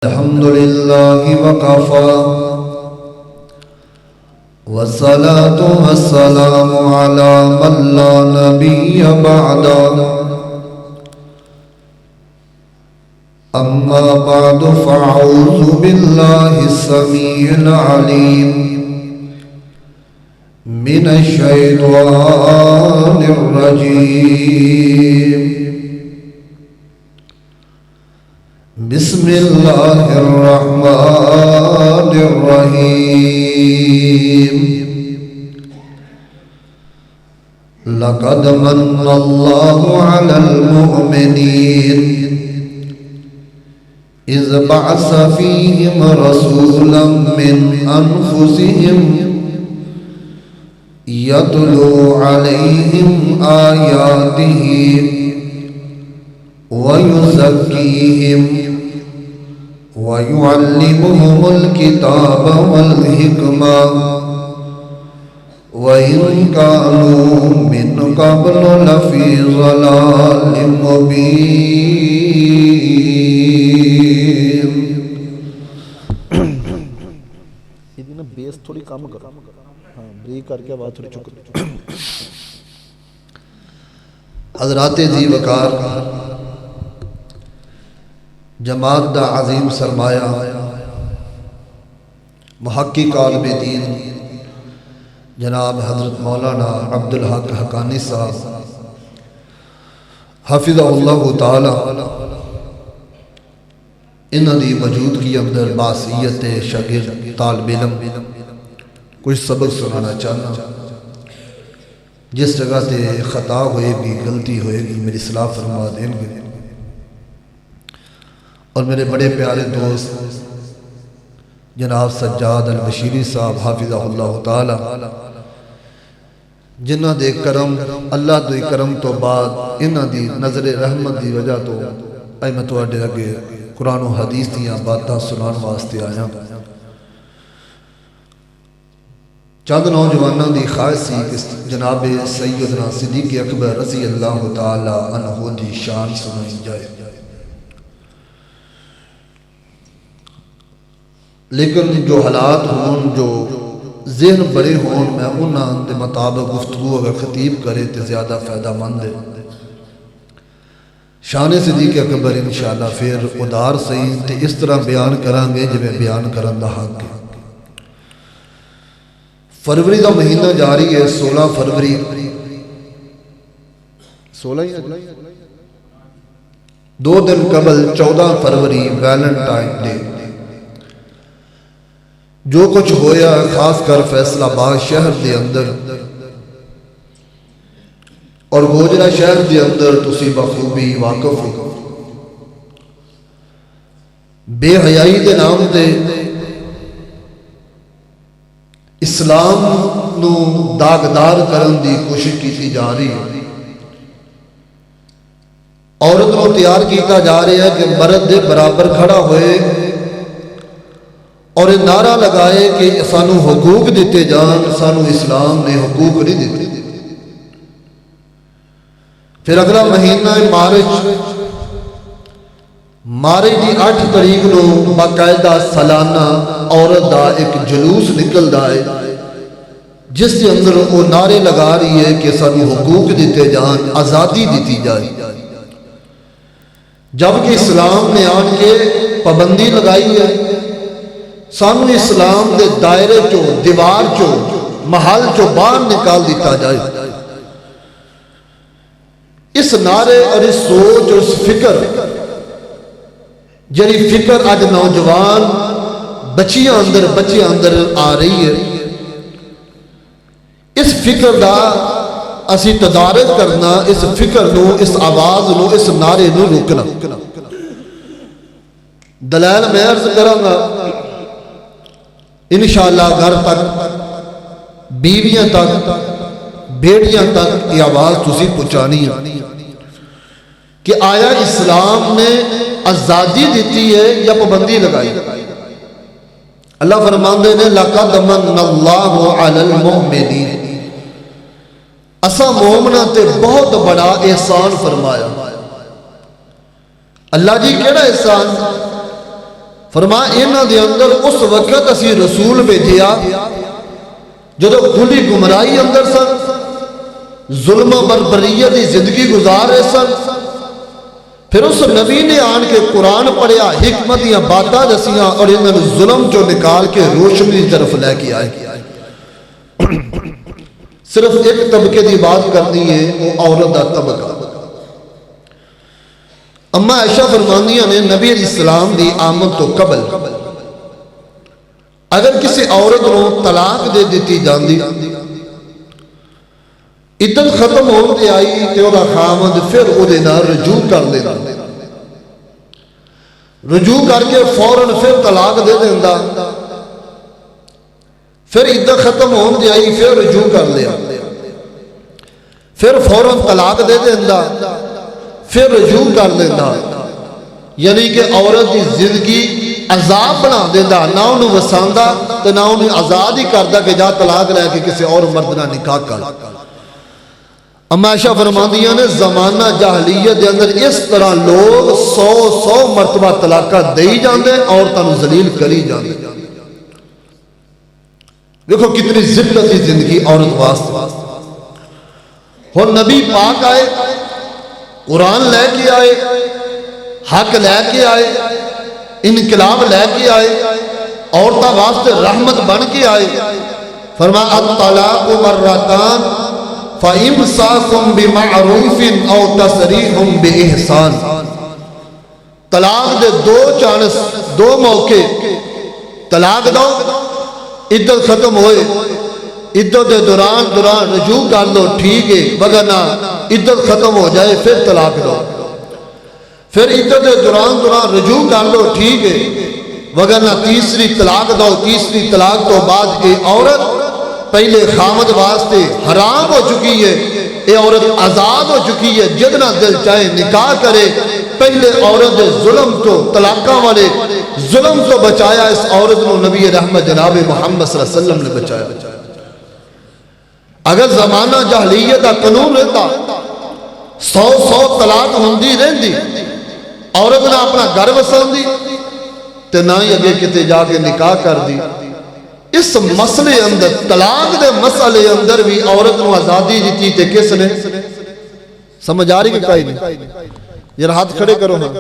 الحمد لله وكفى والصلاة والسلام على من لا نبي بعده أما بعد فأعوذ بالله السميع العليم من الشيطان الرجيم بسم الله الرحمن الرحيم لقد من الله على المؤمنين إذ بعث فيهم رسولا من أنفسهم يتلو عليهم آياته ويزكيهم ويعلمهم الكتاب والحكمة وإن كانوا من قبل لفي ضلال مبين. یہ بیس تھوڑی کم کرو، ہاں بریک کر کے آواز تھوڑی چک. حضرات ذی وقار جماعت دا عظیم سرمایہ محقق عالم دین جناب حضرت مولانا عبدالحق حقانی صاحب حافظہ اللہ تعالی انہاں دی موجودگی اندر باصیت شاگرد طالب علم کچھ سبق سنانا چاہنا. جس جگہ تے خطا ہوئے گی، غلطی ہوئے گی، میری اصلاح فرما دیں گے. اور میرے بڑے پیارے دوست جناب سجاد البشیری صاحب حافظہ اللہ تعالی جنہ دے کرم اللہ دے کرم تو بعد انہ دی نظر رحمت دی وجہ تو اے میں تواڈے اگے قرآن و حدیث دیاں باتاں سنان واسطے آیا. چند نوجوانوں دی خواہش سی کہ جناب سیدنا صدیق اکبر رضی اللہ تعالی عنہ دی شان سنائی جائے، لیکن جو حالات ہون، جو ذہن بڑے ہون، میں انہاں دے مطابق گفتگو اگر خطیب کرے تو زیادہ فائدہ مند ہے. شان صدیق اکبر انشاءاللہ پھر ادار صحیح تے اس طرح بیان کریں گے جو میں بیان کرن دا حق ہے. فروری دا مہینہ جاری ہے، 16 فروری 16 ہی 2 دن قبل 14 فروری ویلنٹائن ڈے. جو کچھ ہویا خاص کر فیصل آباد شہر دے اندر اور گوجرا شہر دے اندر تسی بخوبی واقف ہو. بے حیائی دے نام دے اسلام نو داغدار کرن دی کوشش کی جا رہی ہے. عورت نو تیار کیتا جا رہا ہے کہ مرد دے برابر کھڑا ہوئے اور یہ نعرہ لگائے کہ سانو حقوق دیتے جان، سانو اسلام نے حقوق نہیں دیتے. پھر اگلا مہینہ مارچ دی 8 تاریخ نو باقاعدہ سالانہ عورت دا ایک جلوس نکلدا ہے جس کے اندر وہ نعرے لگا رہی ہے کہ سانو حقوق دیتے جان، آزادی دیتی جائے. جبکہ اسلام نے آن کے پابندی لگائی ہے، سانو اسلام دے دائرے چو، دیوار چو، محل چو باہر نکال دیتا جائے. اس نعرے اور اس سوچ اور اس فکر جری فکر آج نوجوان بچیاں اندر آ رہی ہے، اس فکر دا اسی تدارک کرنا، اس فکر نو، اس آواز نو، اس نعرے نو روکنا. دلائل میں عرض کروں گا انشاءاللہ گھر تک، بیویاں تک، بیٹیاں تک یہ آواز تسی پہنچانی ہے کہ آیا اسلام نے آزادی دیتی ہے یا پابندی لگائی. اللہ فرماندے نے لَقَدْ مَنَّ اللَّهُ عَلَى الْمُؤْمِنِينَ، اسا مومنہ تے بہت بڑا احسان فرمایا. اللہ جی کیڑا احسان؟ فرمایا انہاں دے اندر اس وقت اسی رسول بھیجیا جدو کھلی گمراہی اندر سن، ظلم و بربریت دی زندگی گزار رہے سن، پھر اس نبی نے آن کے قرآن پڑھیا، حکمت دیا باتاں دسیاں اور انہوں نے ظلم جو نکال کے روشنی کی طرف لے کے آئے۔ صرف ایک طبقے دی بات کرنی ہے، وہ عورت دا طبقہ۔ اما عائشہ فرماندیاں نے نبی علیہ السلام دی آمد تو قبل اگر کسی عورت کو طلاق دے دیتی جاندی، عدت ختم ہون دے آئی تے اودا خامد پھر او دے نال رجوع کر لینا، رجوع کر کے فوراً پھر طلاق دے دیندا، پھر عدت ختم ہون دے آئی پھر رجوع کر لیا، پھر فوراً طلاق دے دیندا، پھر رجوع کر لینا، یعنی کہ عورت کی زندگی عذاب بنا دینا، نہ انہوں وساندا تو نہ انہوں آزاد ہی کردا کہ جا طلاق لے کے کسی اور مرد نہ نکاح کر۔ اما عائشہ فرماندیاں نے زمانہ جاہلیت دے اندر اس طرح لوگ 100 مرتبہ طلاقہ دئی جاندے، عورتاں ذلیل کری جاندے۔ دیکھو کتنی ذلت کی زندگی عورت واسطے۔ اور نبی پاک آئے، قرآن لے کے آئے، حق لے کے آئے، انقلاب لے کے آئے، عورتاں واسطے رحمت بن کے آئے۔ فرمایا الطلاق مرتان فَإِمْسَاكُمْ بِمَعْرُوفٍ أَوْ تَسْرِيحٌ بِإِحْسَانٍ۔ طلاق دے دو چانس، دو موقع، طلاق دو، عدت ختم ہوئے، عدت دے دوران رجوع کر لو ٹھیک ہے، وگرنہ عدت ختم ہو جائے پھر طلاق دو، پھر عدت دے دوران رجوع کر لو ٹھیک ہے، وگرنہ تیسری طلاق دو۔ تیسری طلاق تو بعد یہ عورت پہلے خامد واسطے حرام ہو چکی ہے، یہ عورت آزاد ہو چکی ہے، جتنا دل چاہے نکاح کرے۔ پہلے عورت ظلم تو طلاقاں والے ظلم تو بچایا، اس عورت کو نبی رحمت جناب محمد صلی اللہ علیہ وسلم نے بچایا۔ اگر زمانہ جاہلیت کا قانون رہتا 100 طلاق ہوندی رہندی، عورت نے اپنا گھر وساندی تے نہ ہی اگے کتے جا کے نکاح کر دی۔ اس مسئلے اندر، طلاق دے مسئلے اندر بھی عورت کو آزادی دیتی تے کس نے؟ سمجھ آ رہی کہ کہیں نہیں؟ یہ ہاتھ کھڑے کرو ہاں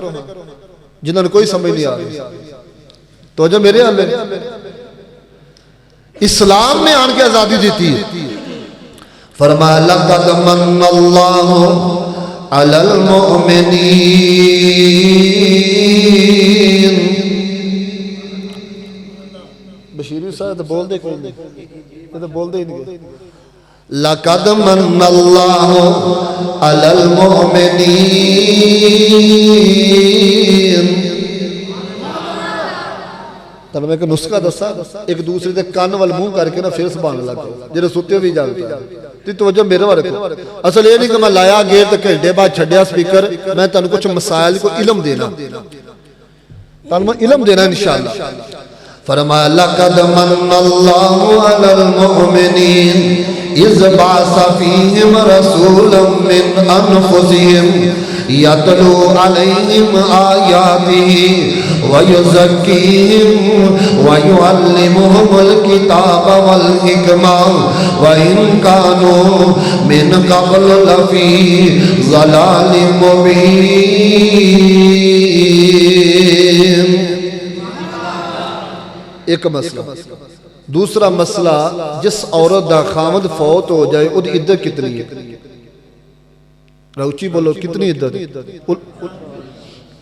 جنہوں نے کوئی سمجھ نہیں آ رہی تو جو میرے حال ہے، اسلام نے آن کے آزادی دیتی ہے۔ فرمایا لَقَدْ مَنَّ اللَّهُ عَلَى الْمُؤْمِنِينَ۔ بشیری صاحب تو بول دے کوئی نہیں، یہ تو بول دے ہی نہیں۔ لَقَدْ مَنَّ اللَّهُ عَلَى الْمُؤْمِنِينَ۔ تب میں کہ نسخہ دسا، ایک دوسرے دے کان وال منہ کر کے نا پھر سبحان اللہ کرو، جنہیں سوتے بھی جانتا ہے۔ توجہ میرے وہاں رکھو، اصل یہ نہیں کہ میں لایا گیر تو گھنٹے بعد چھڑیا سپیکر، میں تنہوں کچھ مسائل کو علم دینا، تنہوں علم دینا انشاءاللہ۔ فرمایا لَقَدْ مَنَّ اللَّهُ عَلَى الْمُؤْمِنِينَ إِذْ بَعَثَ فِيهِمْ رَسُولًا مِّنْ أَنفُسِهِمْ يَتْلُو عَلَيْهِمْ آيَاتِهِ وَيُزَكِّيهِمْ وَيُعَلِّمُهُمُ الْكِتَابَ وَالْحِكْمَةَ وَإِنْ كَانُوا مِنْ قَبْلُ لَفِي ضَلَالٍ مُبِينٍ۔ ایک مسئلہ۔ دوسرا مسئلہ، جس عورت دا خامد فوت ہو جائے وہ عدت کتنی ہے؟ روچی بولو کتنی عدت؟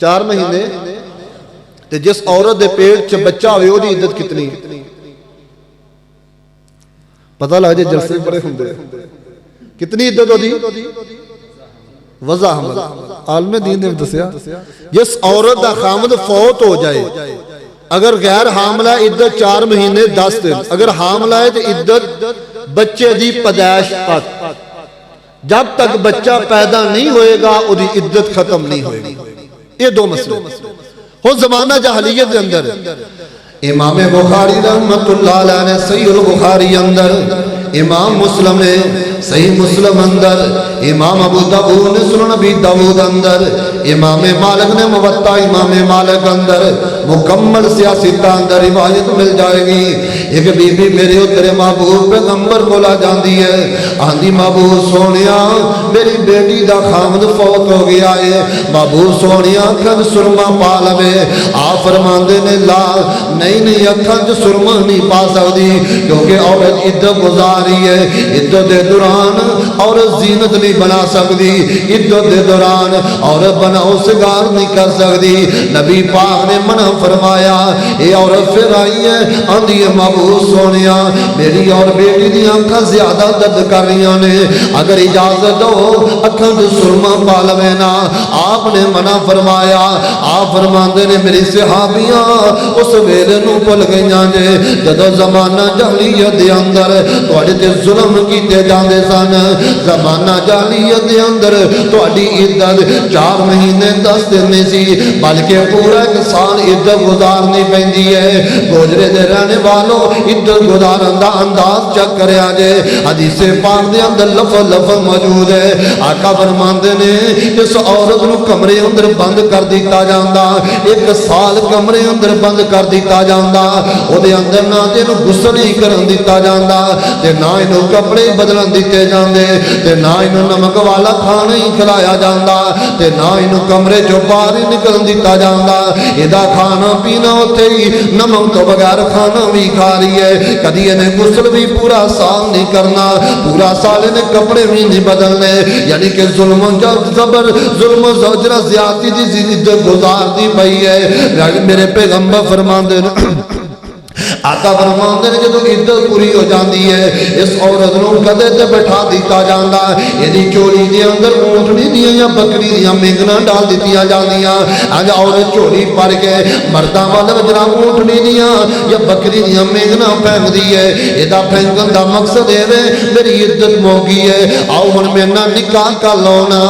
4 مہینے۔ تے جس عورت دے پیٹ چ بچہ ہوئے وہ عدت کتنی ہے؟ پتہ لگ جائے جلسے بڑے ہوندے کتنی عدت ہو دی؟ وضع حمل۔ عالم دین نے دسیا جس عورت دا خامد فوت ہو جائے، اگر غیر حاملہ عدت 4 مہینے 10 دن، اگر حاملہ ہے تو عدت بچے دی پیدائش تک، جب تک بچہ پیدا نہیں ہوئے گا وہ دی عدت ختم نہیں ہوئے گی۔ یہ دو مسئلے ہو زمانہ جاہلیت کے اندر۔ امام بخاری رحمت اللہ علیہ نے صحیح البخاری اندر، امام مسلم نے صحیح مسلم اندر، امام ابو داؤد نے سنن ابی داؤد اندر، امام مالک نے موطا امام مالک اندر مکمل سیاست اندر روایت مل جائے گی. ایک بی بی میرے اترے محبوب پیغمبر کو لا جاندی ہے, آندی محبوب سونیا میری بیٹی دا خامد فوت ہو گیا ہے, محبوب سونیا اکھن سرما پا لوے. آپ فرماندے نے لا نہیں اکھن جو سرما نہیں پا سکتی کیونکہ عورت عدت گزاری ہے, عدت دے دوران عورت زینت نہیں بنا سکتی, عدت دے دوران عورت بناؤ سگار نہیں کر سکتی. نبی پاک نے منع فرمایا. اے عورت پھر آئی ہے آندھی ہے محبوب سونیا میری اور بیٹی دی آنکھاں زیادہ درد کر رہی نے, اگر اجازت دو اکھاں جو سرما پا لوے نا. آپ نے منع فرمایا. آپ فرماندے نے میری صحابیاں اس ویلے نو بھول گئیاں جے جدوں زمانہ جاہلیت دے اندر تواڈے تے ظلم کیتے جاندے سن. زمانہ جاہلیت دے اندر تواڈی عدت 4 مہینے 10 دن نہیں سی بلکہ پورا ایک سال عدت گزارنی پیندی ہے. گوجرے دے رہنے والوں عدت گزارن دا انداز چیک کریا جے. حدیث پاک دے اندر لفظ موجود ہے. آقا فرماندے نے اس عورت نو کمرے اندر بند کر دیتا جاندا, 1 سال کمرے اندر بند کر دیتا جاندا. او دے اندر نہ اینو غسل ہی کرن دیتا جاندا تے نہ اینو کپڑے بدلن دیتے جاندے تے نہ اینو نمک والا کھانا ہی کھلایا جاندا تے نہ اینو کمرے چوں باہر ہی نکلن دیتا جاندا. ایدا کھانا پینا اوتھے ہی نمک تو بغیر کھانا بھی کھا رہی ہے. کدی نے غسل بھی پورا سال نہیں کرنا, پورا سال نے کپڑے بھی نہیں بدلنے. یعنی کہ ظلم زبر ظلم زجر زیادتی دی زندگی گزار دی پئی ہے. میرے پیغمبر فرماندے آقا فرماندے نے جدوں عدت پوری ہو جاندی ہے اس عورت نو گدے تے بٹھا دیتا جاندا. ایدی چولی دے اندر اونٹنی دیاں یا بکری دیاں مینگنا ڈال دتیاں جاندیاں. اج عورت چولی پڑ کے مرداں ول جڑا اونٹنی دیاں یا بکری دیاں مینگنا پھینکدی ہے. ایدا پھینکن دا مقصد اے وے میری عدت موگی ہے آؤ ہن میرے نال نکاح کر لو نا.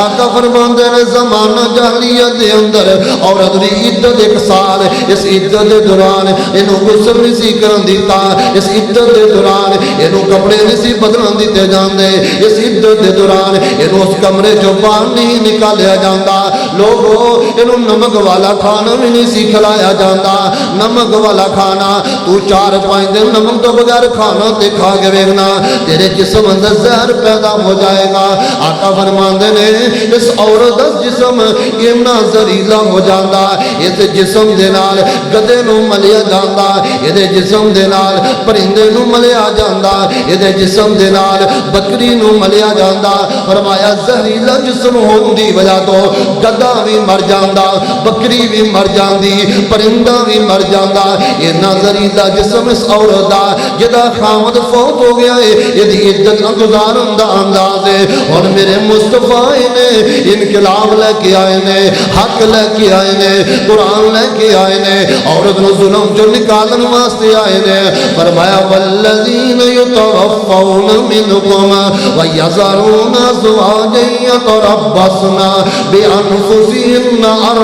آقا فرماندے نے زمانہ جاہلیت دے اندر عورت دی عدت 1 سال, اس عدت دے دوران اینو غسل نہیں سی کرن دیتا, اس عدت دے دوران اینو کپڑے نہیں سی بدلن دیتے جاندے, اس عدت دے دوران اینو اس کمرے چوں باہر نہیں نکالیا جاندا. لوگو اینو نمک والا کھانا بھی نہیں سی کھلایا جاندا. نمک والا کھانا تو 4-5 دن نمک تو بغیر کھانا تے کھا کے ویکھنا تیرے جسم اندر زہر پیدا ہو جائے گا. آقا فرماندے نے اس عورت دا جسم اینا زہریلا ہو جاندا, اس جسم دے نال گدے نو ملیا جاندا, یہ جسم دے نال پرندے نو ملیا جاندا, یہ جسم دے نال بکری نو ملیا جاندا. فرمایا زہریلا جسم ہون دی وجہ تو گدا بھی مر جاندا, بکری بھی مر جاندی, پرندہ بھی مر جاندا. اینا زہریلا جسم اس عورت دا جدا خامد فوت ہو گیا ہے, یہ عدت گزارن دا انداز ہے. اور میرے مصطفی نے انقلاب لے کے آئے نے, حق لے کے آئے نے, قرآن لے کے آئے نے, عورت نو ظلم جو نکالن واسطے آئے نے. فرمایا والذین یتوفون منکم ویذرون ازواجا یتربصن بانفسہن 4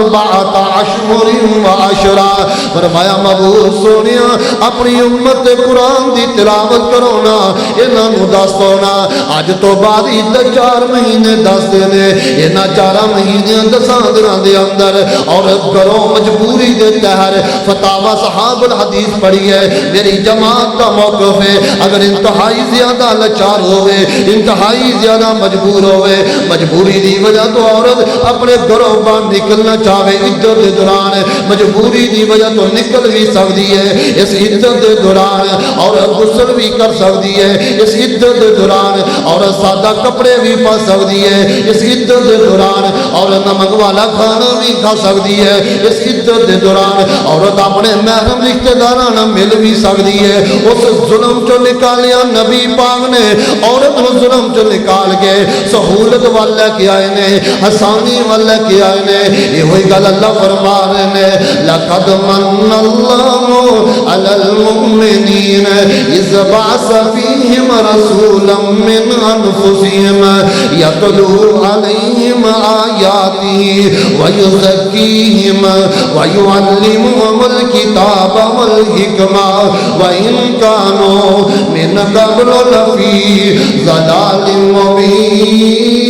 اشہر وعشرا. فرمایا محبوب سونیا اپنی امت قرآن دی تلاوت کرو نا, انہاں نو دسو نا اج تو بعد عدت 4 مہینے 10 دن, انہاں 4 مہینے 10 دناں دے اندر عورت کرو مجبوری دے تحت فتاوی صحاب الحدیث پڑھی ہے. میری جماعت کا موقف ہے اگر انتہائی زیادہ لاچار ہوئے, انتہائی زیادہ مجبور ہوئے, مجبوری دی وجہ تو عورت اپنے گھروں باہر نکلنا چاہے عدت دے دوران مجبوری دی وجہ تو نکل بھی سکتی ہے. اس عدت دے دوران عورت غسل بھی کر سکتی ہے, اس عدت دے دوران عورت سادہ کپڑے بھی پا سکتی ہے, اس عدت دے دوران عورت نمک والا کھانا بھی کھا سکتی ہے, اس عدت دے دوران عورت اپنے محرم رشتے داراں مل بھی سکتی ہے. اس ظلم چو نکالیا نبی پاک نے عورت نو ظلم چو نکال کے سہولت وال لے کے آئے نے, آسانی وال لے کے آئے نے. یہ ہوئی گل اللہ فرما رہے نے لقد من اللہ علی المؤمنین اذ بعث فیہم رسولا من انفسہم یتلو علیہم آیاتہ ویزکیہم ویعلمہم الکتاب والحکمہ وَإِن كَانُوا مِن قَبْلُ لَفِي ضَلَالٍ مُبِينٍ.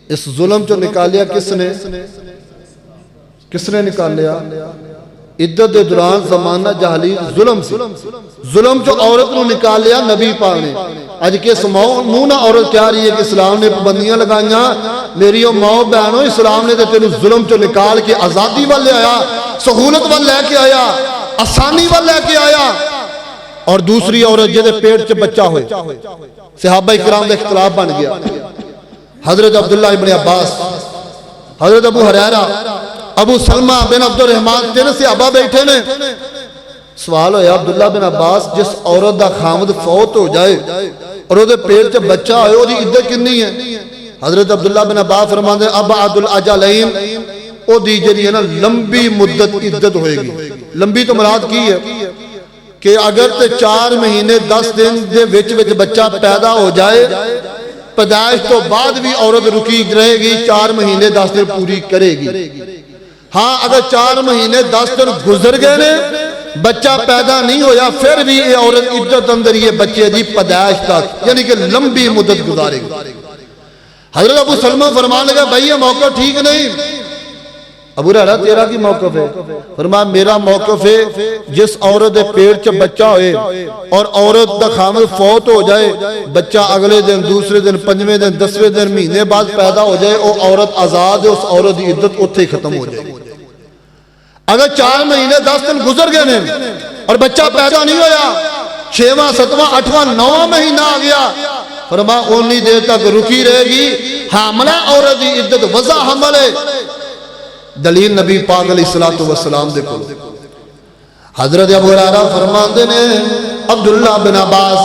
اس ظلم جو نکالیا کس نے نکالیا؟ عدت دے دوران زمانہ جہلیت ظلم سی، ظلم جو عورت نو نکالیا نبی پاک نے۔ اج کس منہ نہ عورت کہہ رہی ہے کہ اسلام نے پابندیاں لگائیاں، میری او ماں بہنوں اسلام نے تے تینوں ظلم چوں نکال کے آزادی وال لے آیا، سہولت وال لے کے آیا، آسانی وال لے کے آیا۔ اور دوسری عورت جے پیٹ چ بچہ ہوئے، صحابہ کرام دا اختلاف بن گیا۔ حضرت عبداللہ ابن عباس، حضرت ابو ہریرہ، ابو سلمہ بن عبد الرحمن، تین صحابہ بیٹھے نے۔ سوال ہویا عبداللہ بن عباس، جس عورت دا خامد فوت ہو جائے اور وہ پیٹ سے بچہ ہوئے، وہ دی عدت کنی ہے؟ حضرت عبداللہ بن عباس فرماتے ہیں ابعد الاجلین، وہ دی جڑی ہے نا لمبی مدت عدت ہوئے گی۔ لمبی تو مراد کی ہے کہ اگر تے 4 مہینے 10 دن دے وچ بچہ پیدا ہو جائے، پیدائش تو بعد بھی عورت رکی رہے گی، 4 مہینے 10 دن پوری کرے گی۔ ہاں اگر 4 مہینے 10 دن گزر گئے نے، بچہ پیدا نہیں ہویا، پھر بھی یہ عورت عدت اندر یہ بچے دی پیدائش تک، یعنی کہ لمبی مدت گزارے گی۔ حضرت ابو سلمہ فرمان لگا بھائی یہ موقع ٹھیک نہیں۔ ابو ہریرہ تیرا کی موقف ہے؟ فرمایا میرا موقف ہے جس عورت دے پیٹ چ بچہ ہوئے اور عورت دا خامد فوت ہو جائے، بچہ اگلے دن، دوسرے دن، 5ویں دن، 10ویں دن، مہینے بعد پیدا ہو جائے، وہ عورت آزاد ہے، اس عورت دی عدت اتھے ہی ختم ہو جائے۔ اگر 4 مہینے 10 دن گزر گئے نے اور بچہ پیدا نہیں ہویا، 6واں 7واں 8واں 9واں مہینہ آ گیا، فرمایا اونی دیر تک رکی رہے گی، حاملہ عورت دی عدت وضع حمل ہے۔ دلیل نبی پاک علیہ السلام دے کول۔ حضرت ابو ہریرہ فرماتے نے عبداللہ بن عباس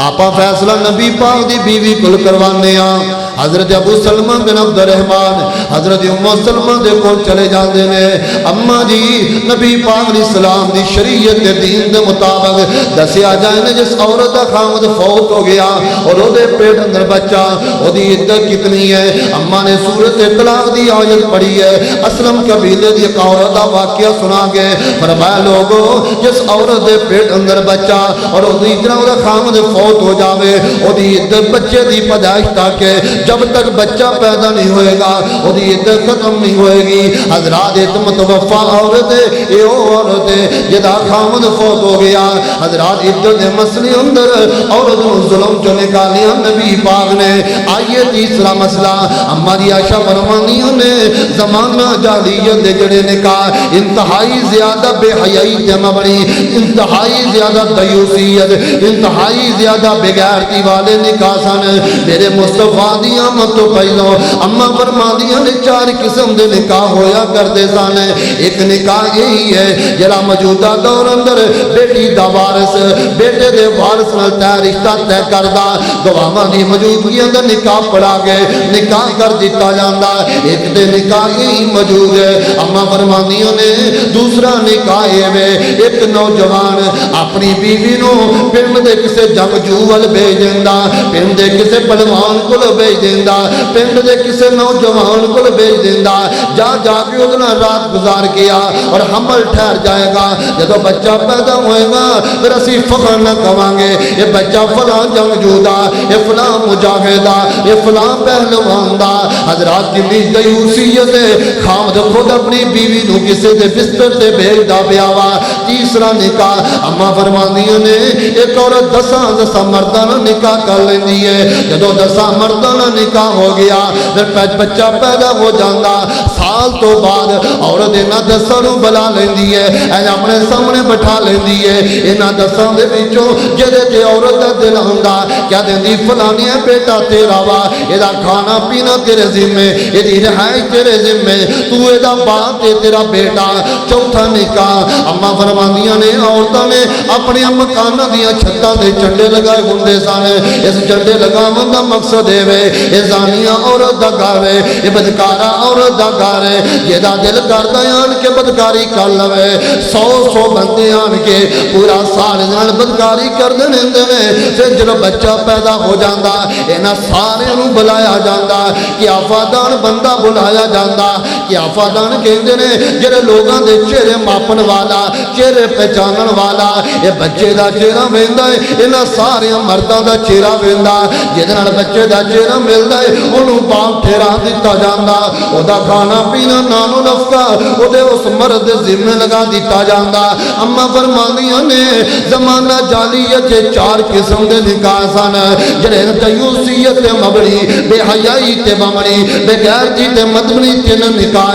آپا فیصلہ نبی پاک دی بیوی کل کروانے ہاں۔ حضرت ابو سلمہ بن عبد الرحمن حضرت ام سلمہ دے کول چلے جاندے نے، اما جی نبی پاک علیہ السلام دی شریعت دے دین دے مطابق دسیا جائے نے جس عورت دا خامد فوت ہو گیا اور او دے پیٹ اندر بچہ، او دی عدت کتنی ہے؟ اما نے سورۃ طلاق دی آیت پڑھی ہے، اسلم قبیلے دی ایک عورت دا واقعہ سنا کے فرمایا لوگو جس عورت دے پیٹ اندر بچہ اور او دی طرح دا خامد فوت ہو جاوے، او دی عدت بچے دی پیدائش تک ہے، جب تک بچہ پیدا نہیں ہوئے گا وہ دی عدت ختم نہیں ہوئے گی۔ حضرات متوفا عورت ہے، یہ عورت ہے جدا خامد فوت ہو گیا۔ حضرات عدت مسئلے اندر عورت ظلم جو نکالیا نبی پاک نے۔ آئیے تیسرا مسئلہ، ہماری عائشہ فرمانیوں نے زمانہ جاہلیت دے جڑے نکاح انتہائی زیادہ بے حیائی جمع بڑی، انتہائی زیادہ دیوسیت، انتہائی زیادہ بغیرتی والے نکاح سن۔ میرے مصطفیٰ دیاں مت تو پہلو اما فرما دیاں نے 4 قسم دے نکاح ہویا کرتے سن۔ ایک نکاح یہی ہے جڑا موجودہ دور اندر بیٹی دا وارث بیٹے دے وارث نال طے رشتہ طے کردا، گواہاں دی موجودگی اندر نکاح پڑھا کے نکاح کر دیتا جاندا۔ ایک دے نکاح یہی موجود ہے اما فرمانیوں نے۔ دوسرا نکاح یہ ہے ایک نوجوان اپنی بیوی نو پنڈ دے کسے جنگجو ول بھیج دیندا، پنڈ دے کسے پہلوان کول بھیج دیندا، پنڈ دے کسے نوجوان کول بھیج دیندا، جا کے اس نال رات گزار کیا اور حمل ٹھہر جائے گا، جدو بچہ پیدا ہوئے گا پھر اسی فخر نہ کہاں گے یہ بچہ فلاں جنگجو دا، یہ فلاں مجاہد دا، یہ فلاں پہلوان دا۔ حضرات کتنی دیوسیت ہے، خامد خود اپنی بیوی نو کسے دے بستر تے بھیجدا پیا وا۔ تیسرا نکاح اما فرماندیاں نے ایک عورت 10 مرداں نال نکاح کر لیندی ہے، جدو 10 مرداں نال نکاح ہو گیا پھر بچہ پیدا ہو جاندہ، سال تو بعد عورت انہاں 10 نو بلا لیندی ہے، اپنے سامنے بٹھا لیندی ہے، انہاں 10 دے وچوں جدے تے عورت دا دل ہوندا کیا دیندی فلانی بیٹا تیرا وا، ایدا کھانا پینا تیرے ذمے، ایدی رہائش تیرے ذمے، تو ایدا باپ تے تیرا بیٹا۔ چوتھا نکاح اما فرماندیاں نے عورتاں نے اپنے مکاناں دیاں چھتاں تے جھنڈے لگائے ہوندے سن، اس جھنڈے لگاون دا مقصد اے وے اے زانیہ عورت دا گھر ہے، اے بدکارا عورت دا گھر ہے، جیدہ دل کردا آن کے بدکاری کر لوے، 100 بندے آن کے پورا سال نال بدکاری کر دینے دے، پھر جب بچہ پیدا ہو جاندہ انہاں سارے انہوں بلایا جاندہ، کیا فادان بندہ بلایا جاندہ، کیا فادان کہندے نے جڑے لوگاں دے چہرے ماپن والا، چہرے پہچانن والا، یہ بچے دا چہرہ ویندا ہے، انہاں سارے مرداں دا چہرہ ویندا، جدے نال بچے دا چہرہ ملدا ہے انہوں باپ ٹھہرا دتا جاندا، او دا کھانا پینا نانو نفقہ او دے اس مرد ذمہ لگا دتا جاندا۔ اما فرمانیاں نے زمانہ جالیت 4 قسم دے نکاح سن، جڑے دیوسیت تے مبنی، بے حیائی تے بمنی، بے غیرتی تے مدنی تے نکاح،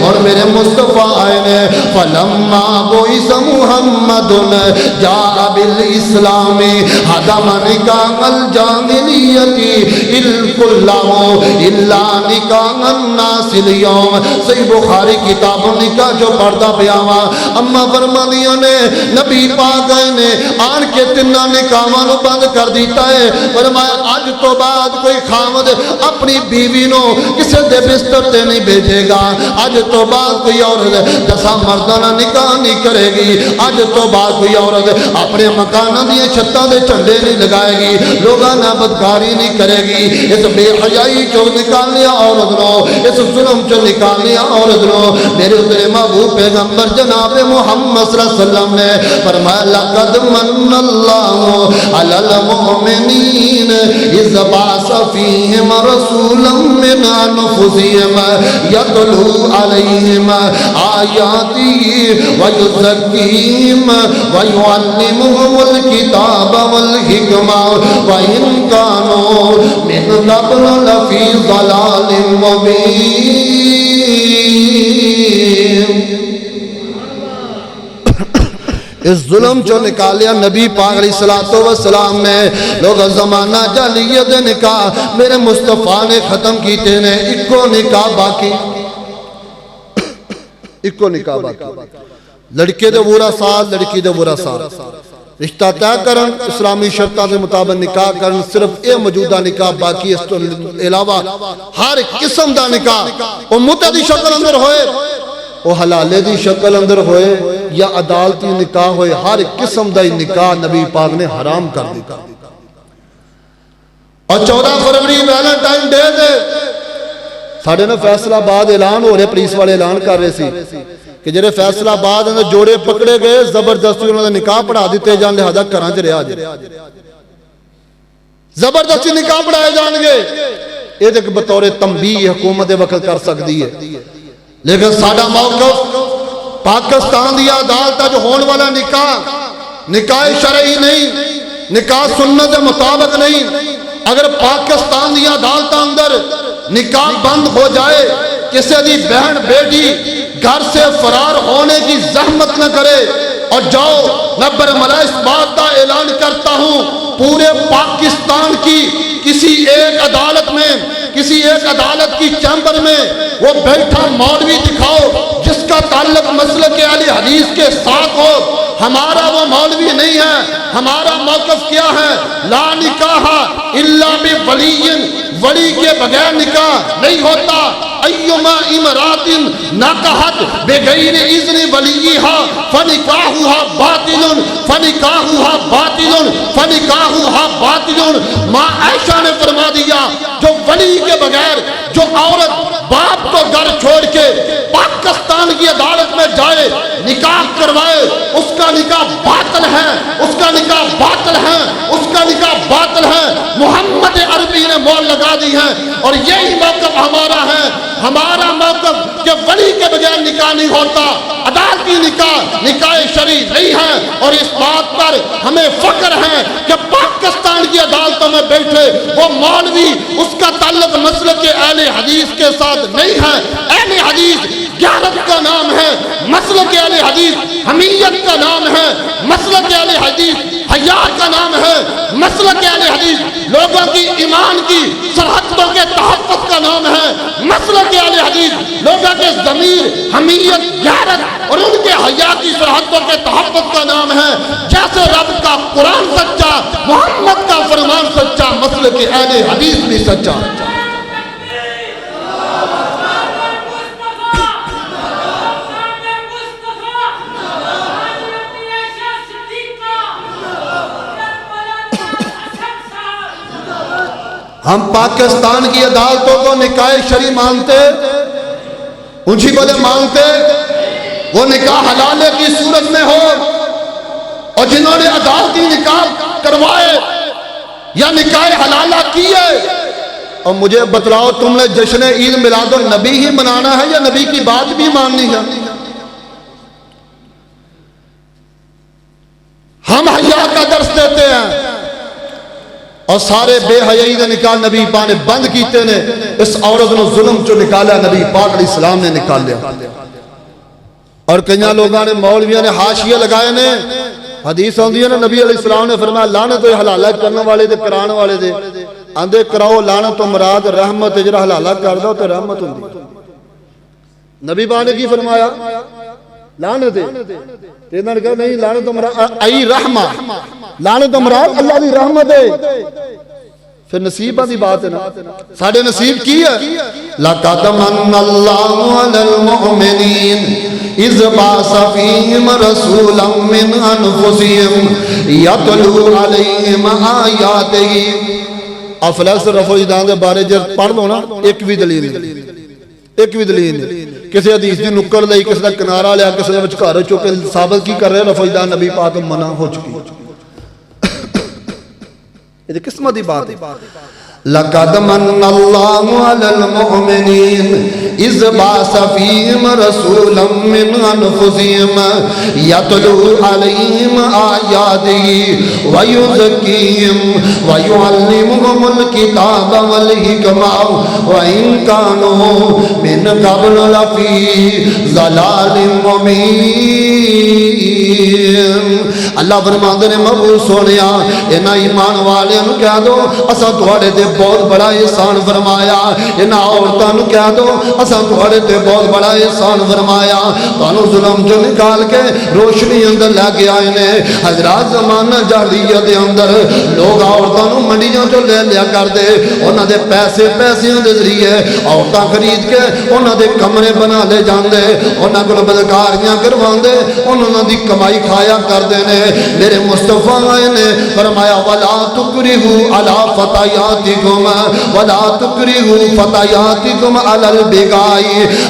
اور میرے مصطفیٰ آئے نے فلما بعث محمد جاء بالاسلام حدم نکاح الجاہلیت الکلہ الا نکاح الناس اليوم۔ صحیح بخاری کتاب نکاح جو پڑھتا پیاوا، اما فرمانیاں نے نبی پاک نے آن کے تنہ نکاحاں نو بند کر دیتا ہے، فرمایا آج تو بعد کوئی خامد اپنی بیوی نو کسے دے بستر تے نہیں بھیجے گا، آج تو بعد کوئی عورت 10 مردانہ نکاح نہیں کرے گی، آج تو بعد کوئی عورت اپنے مکانہ دیئے چھتاں دے جھنڈے نہیں لگائے گی، لوگاں بدکاری نہیں کرے گی، اس بے حیائی جو نکال لیا عورت نو، اس ظلم جو نکال لیا عورت نو۔ میرے اتنے محبوب پیغمبر جناب محمد صلی اللہ علیہ وسلم نے فرمایا لقد من اللہ علی المؤمنین اذ بعث فیہم رسولا من انفسہم یتلو علیہم آیاتی ویزکیہم ویعلمہم الکتاب والحکمہ وَإِن كَانُوا مِن قَبْلُ لَفِي ضَلَالٍ مُبِينٍ۔ اس ظلم جو نکالیا نبی پاک علیہ السلام نے، لوگ زمانہ جاہلیت نکاح میرے مصطفیٰ نے ختم کیتے نے، اکو نکاح باقی، اکو نکاح باقی، لڑکے دے وورا سال، لڑکی دے وورا سال، رشتہ طے کرن، اسلامی شرطاں دے مطابق نکاح کرن، صرف اے موجودہ نکاح باقی، اس تو علاوہ ہر قسم دا نکاح او متعدی شکل اندر ہوئے، او حلالے دی شکل اندر ہوئے یا عدالتی نکاح ہوئے، ہر قسم دا نکاح نبی پاک نے حرام کر دیتا۔ اور 14 فروری ویلنٹائن ڈے دے ساڑھے نے فیصلہ آباد اعلان ہو رہے، پولیس والے اعلان کر رہے سی کہ جڑے فیصلہ آباد اندر جوڑے پکڑے گئے زبردستی انہوں نے نکاح پڑھا دیتے جان، لہذا کراں چ رہا جائے، زبردستی نکاح پڑھائے جان گے، یہ ایک بطور تنبیہ حکومت وقت کر سکتی ہے، لیکن ساڈا موقف پاکستان دی عدالت جو ہون والا نکاح شرعی نہیں، نکاح سنت مطابق نہیں۔ اگر پاکستان دی عدالت اندر نکاح بند ہو جائے، کسی دی بہن بیٹی گھر سے فرار ہونے کی زحمت نہ کرے، اور جاؤ میں برملا اس بات کا اعلان کرتا ہوں، پورے پاکستان کی کسی ایک عدالت میں، کسی ایک عدالت کی چیمبر میں وہ بیٹھا مولوی دکھاؤ جس کا تعلق مسلک اہل حدیث کے ساتھ ہو، ہمارا وہ مولوی نہیں ہے۔ ہمارا موقف کیا ہے؟ لا نکاح الا بولی، ولی کے بغیر نکاح نہیں ہوتا۔ ایما امرات نکحت بغیر اذن ولیہا فنکاحها باطل، فنکاحها باطل، فنکاحها باطل۔ ماں عائشہ نے فرما دیا جو ولی کے بغیر جو عورت باپ کو گھر چھوڑ کے پاکستان کی عدالت میں جائے نکاح کروائے، اس کا نکاح باطل ہے، اس کا نکاح باطل ہے، اس کا نکاح باطل ہے۔ محمد عربی نے مول لگا دی ہے، اور یہی موقف ہمارا ہے۔ ہمارا موقف کہ ولی کے بغیر نکاح نہیں ہوتا، عدالتی نکاح شرعی نہیں ہے، اور اس بات پر ہمیں فخر ہے کہ پاکستان کی عدالتوں میں بیٹھے وہ مولوی اس کا تعلق مسلک اہل حدیث کے ساتھ نہیں ہے۔ اہل حدیث غیرت کا نام ہے، مسلک اہل حدیث حمیت کا نام ہے، مسلک اہل حدیث حیا کا نام ہے، مسلک اہل حدیث لوگوں کی ایمان کی سرحدوں کے تحفظ کا نام ہے، مسلک اہل حدیث لوگوں کے ضمیر حمیت غیرت اور ان کے حیا کی سرحدوں کے تحفظ کا نام ہے۔ جیسے رب کا قرآن سچا، محمد کا فرمان سچا، مسلک اہل حدیث بھی سچا۔ ہم پاکستان کی عدالتوں کو نکاح شرعی مانتے؟ اونچی بولے مانتے؟ وہ نکاح حلالے کی صورت میں ہو، اور جنہوں نے عدالتی نکاح کروائے یا نکاح حلالہ کیے، اور مجھے بتلاؤ تم نے جشن عید میلاد النبی ہی منانا ہے یا نبی کی بات بھی ماننی ہے؟ ہم حیا کا درس دیتے ہیں اور سارے بے حیائی نے نکال نبی پاک نے بند کیتے نے، اس عورت نے ظلم جو نکالا نبی پاک علیہ السلام نے نکال لیا۔ اور کئی لوگوں نے مولویوں نے حاشیے لگائے نے، حدیث آندی ہے نا نبی علیہ السلام نے فرمایا لعنت ہوئے حلالہ کرنے والے دے کران والے دے، آندے کراؤ لعنت تو مراد رحمت جڑا حلالہ کر دو تے رحمت ہوندی۔ نبی پاک نے کی فرمایا؟ لعنت ہے تے انہاں نے کہا نہیں لعنت تو مراد ای رحمہ، لعنت تو مراد اللہ دی رحمت ہے۔ پھر نصیبہ دی بات ہے نا، ساڑھے نصیب کی ہے لَقَدْ مَنَّ اللَّهُ عَلَى الْمُؤْمِنِينَ إِذْ بَعَثَ فِيهِمْ رَسُولًا مِّنْ أَنفُسِهِمْ يَتْلُو عَلَيْهِمْ آيَاتِهِ۔ افلاس رفع جدان دے بارے جب پڑھ لو نا، ایک بھی دلیل نہیں، کسی حدیث دی نکر لئی، کسی دا کنارہ لیا، کسی دا وچکار چوکے ثابت کی کر رہے ہیں رفع جدان نبی پاک منع ہو چکی۔ یہ قسمت دی بات ہے۔ لَقَدْ مَنَّ اللَّهُ عَلَى الْمُؤْمِنِينَ إِذْ بَعَثَ فِيهِمْ رَسُولًا مِّنْ أَنفُسِهِمْ يَتْلُو عَلَيْهِمْ آيَاتِهِ وَيُزَكِّيهِمْ وَيُعَلِّمُهُمُ الْكِتَابَ وَالْحِكْمَةَ وَإِنْ كَانُوا مِنْ قَبْلُ لَفِي ضَلَالٍ مُبِينٍ۔ اللہ فرماندے نے محبوب سونیا انہاں ایمان والے نو کہہ دو اساں تواڈے تے بہت بڑا احسان فرمایا، انہاں عورتاں نو کہہ دو اساں تواڈے تے بہت بڑا احسان فرمایا، تانوں ظلم جو نکال کے روشنی اندر لے کے آئے نے۔ حضرات زمانہ جاہلیت دے اندر لوگ عورتاں نو منڈیاں جو لے لیا کردے، انہاں دے پیسیاں دے ذریعے عورتاں خرید کے انہاں دے کمرے بنا لے جاندے، انہاں کول بدکاریاں کرواندے، انہاں دی کمائی کھایا کردے نے۔ میرے مصطفیٰ نے فرمایا وَلَا تُكْرِهُ عَلَى فَتَيَاتِكُمْ وَلَا تُكْرِهُ فَتَيَاتِكُمْ عَلَى الْبِغَاءِ۔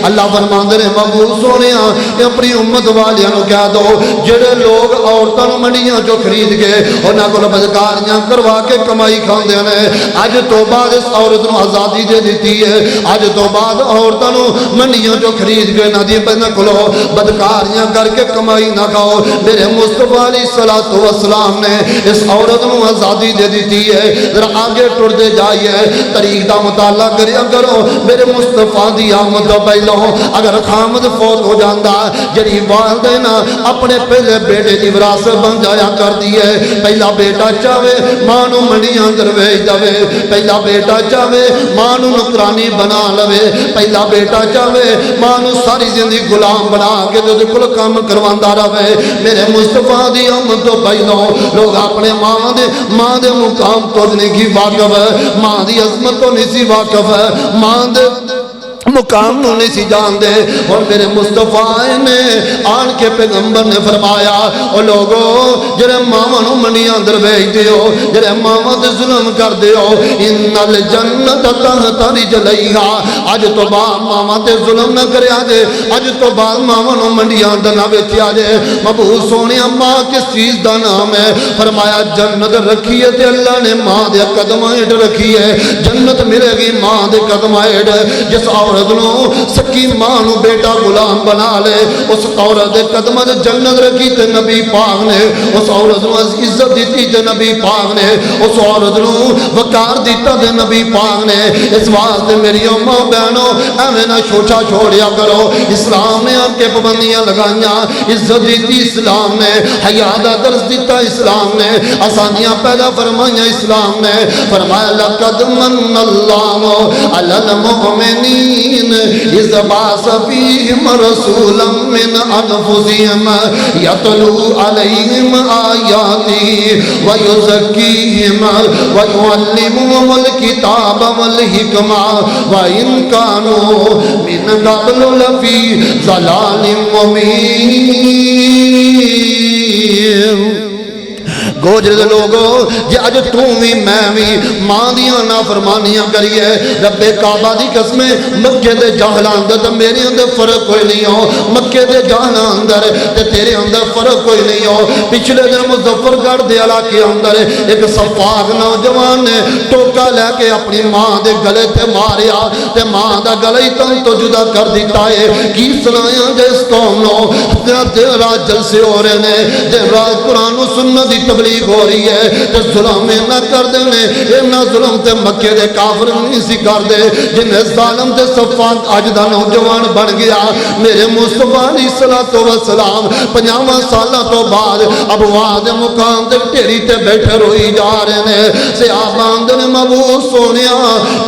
اللہ فرماندے نے محبوب سونیا اپنی امت والیاں نو کہہ دو جڑے لوگ عورتاں نو منڈیاں چوں خرید کے انہاں کول بدکاریاں کروا کے کمائی کھاندے نے، اج تو بعد اس عورت نو آزادی دے دتی ہے، اج تو بعد عورتاں نو منڈیاں چوں خرید کے نہ دی پہنا کولو بدکاریاں کر کے کمائی نہ کھاؤ۔ میرے مصطفیٰ علیہ السلام نے اس عورت نو آزادی دے دیتی ہے۔ ذرا آگے ٹر دے جائیے، طریق دا مطالعہ کریا کرو۔ میرے مصطفیٰ دی آمد تو پہلو اگر خامد فوت ہو جاندہ جڑی والدین اپنے پہلے بیٹے دی وراثت بن جایا کر دیئے، پہلا بیٹا چاہے ماں نو منڈیاں اندر بھیج دے، پہلا بیٹا چاہے ماں نو نوکرانی بنا لوے، پہلا بیٹا چاہے ماں نو ساری زندگی غلام بنا کے دے کل کام کرواندا رہے۔ میرے مصطفیٰ دی آمد تو پہلو لوگ اپنے ماں دے مقام تو نہیں کی واقف ہے، ماں دی عظمت تو نہیں سی واقف ہے، ماں دے مقام نو نہیں سی جان دے۔ اور میرے مصطفیٰ نے آن کے پیغمبر نے فرمایا او لوگو جڑے ماواں نو منڈیاں اندر بھیج دیو، جڑے ماواں تے ظلم کر دیو، ان الجنت تحت رجلیھا، اج تو بعد ماواں تے ظلم نہ کریا جے، اج تو بعد ماواں نو منڈیاں اندر نہ ویچیا جے۔ محبوب سونیا ماں کس چیز دا نام ہے؟ فرمایا جنت رکھی ہے تے اللہ نے ماں دے قدماں ہیٹھ رکھی ہے، جنت ملے گی ماں دے قدماں ہیٹھ۔ جس عورت نو سکی ماں نو بیٹا غلام بنا لے، اس عورت دے قدماں تے جنت رکھی تے نبی پاک نے اس عورت نو عزت دیتی تے نبی پاک نے اس عورت نو وقار دیتا تے نبی پاک نے۔ اس واسطے میری اماں بہنوں ایویں نہ شوچا چھوڑیا کرو، اسلام نے آپ کے پابندیاں لگائیاں، عزت دیتی اسلام نے، حیا دا درس دیتا اسلام نے، آسانیاں پیدا فرمائیاں اسلام نے۔ فرمایا لقد من اللہ علی المؤمنین اذ بعث فیہم رسولا من انفسہم یتلو علیہم آیاتہ ویزکیہم ویعلمہم الکتاب والحکمہ وإن کانوا من قبل لفی ضلال مبین۔ گوجر دے لوگو جے اج تو بھی میں بھی ماں دیاں نافرمانیاں کریے رب کعبہ دی قسمیں مکے دے جاہلاں اندر تے میرے اندر فرق کوئی نہیں ہو مکے دے جاہلاں اندر تے تیرے اندر فرق کوئی نہیں ہو پچھلے دن مظفر گڑھ دے علاقے اندر ایک صفاق نوجوان نے ٹوکا لے کے اپنی ماں دے گلے تے ماریا تے ماں دا گلہ ہی تن تو جدا کر دیتا ہے کی سنایا جس قوم نو دن رات جلسے ہو رہے نے دن رات قرآن و سنت دی تبلیغ ہو رہی ہے تے ظلم نہ کر دینے اینا ظلم تے مکے دے کافر نہیں سی کر دے جنہیں ظالم تے صفاق اج دا نوجوان بن گیا میرے مصطفیٰ علیہ السلام 50 سالہ تو بعد اب وعد مقام تے ٹیری تے بیٹھے روئی جا رہے نے صحابان دن مبوس سونیا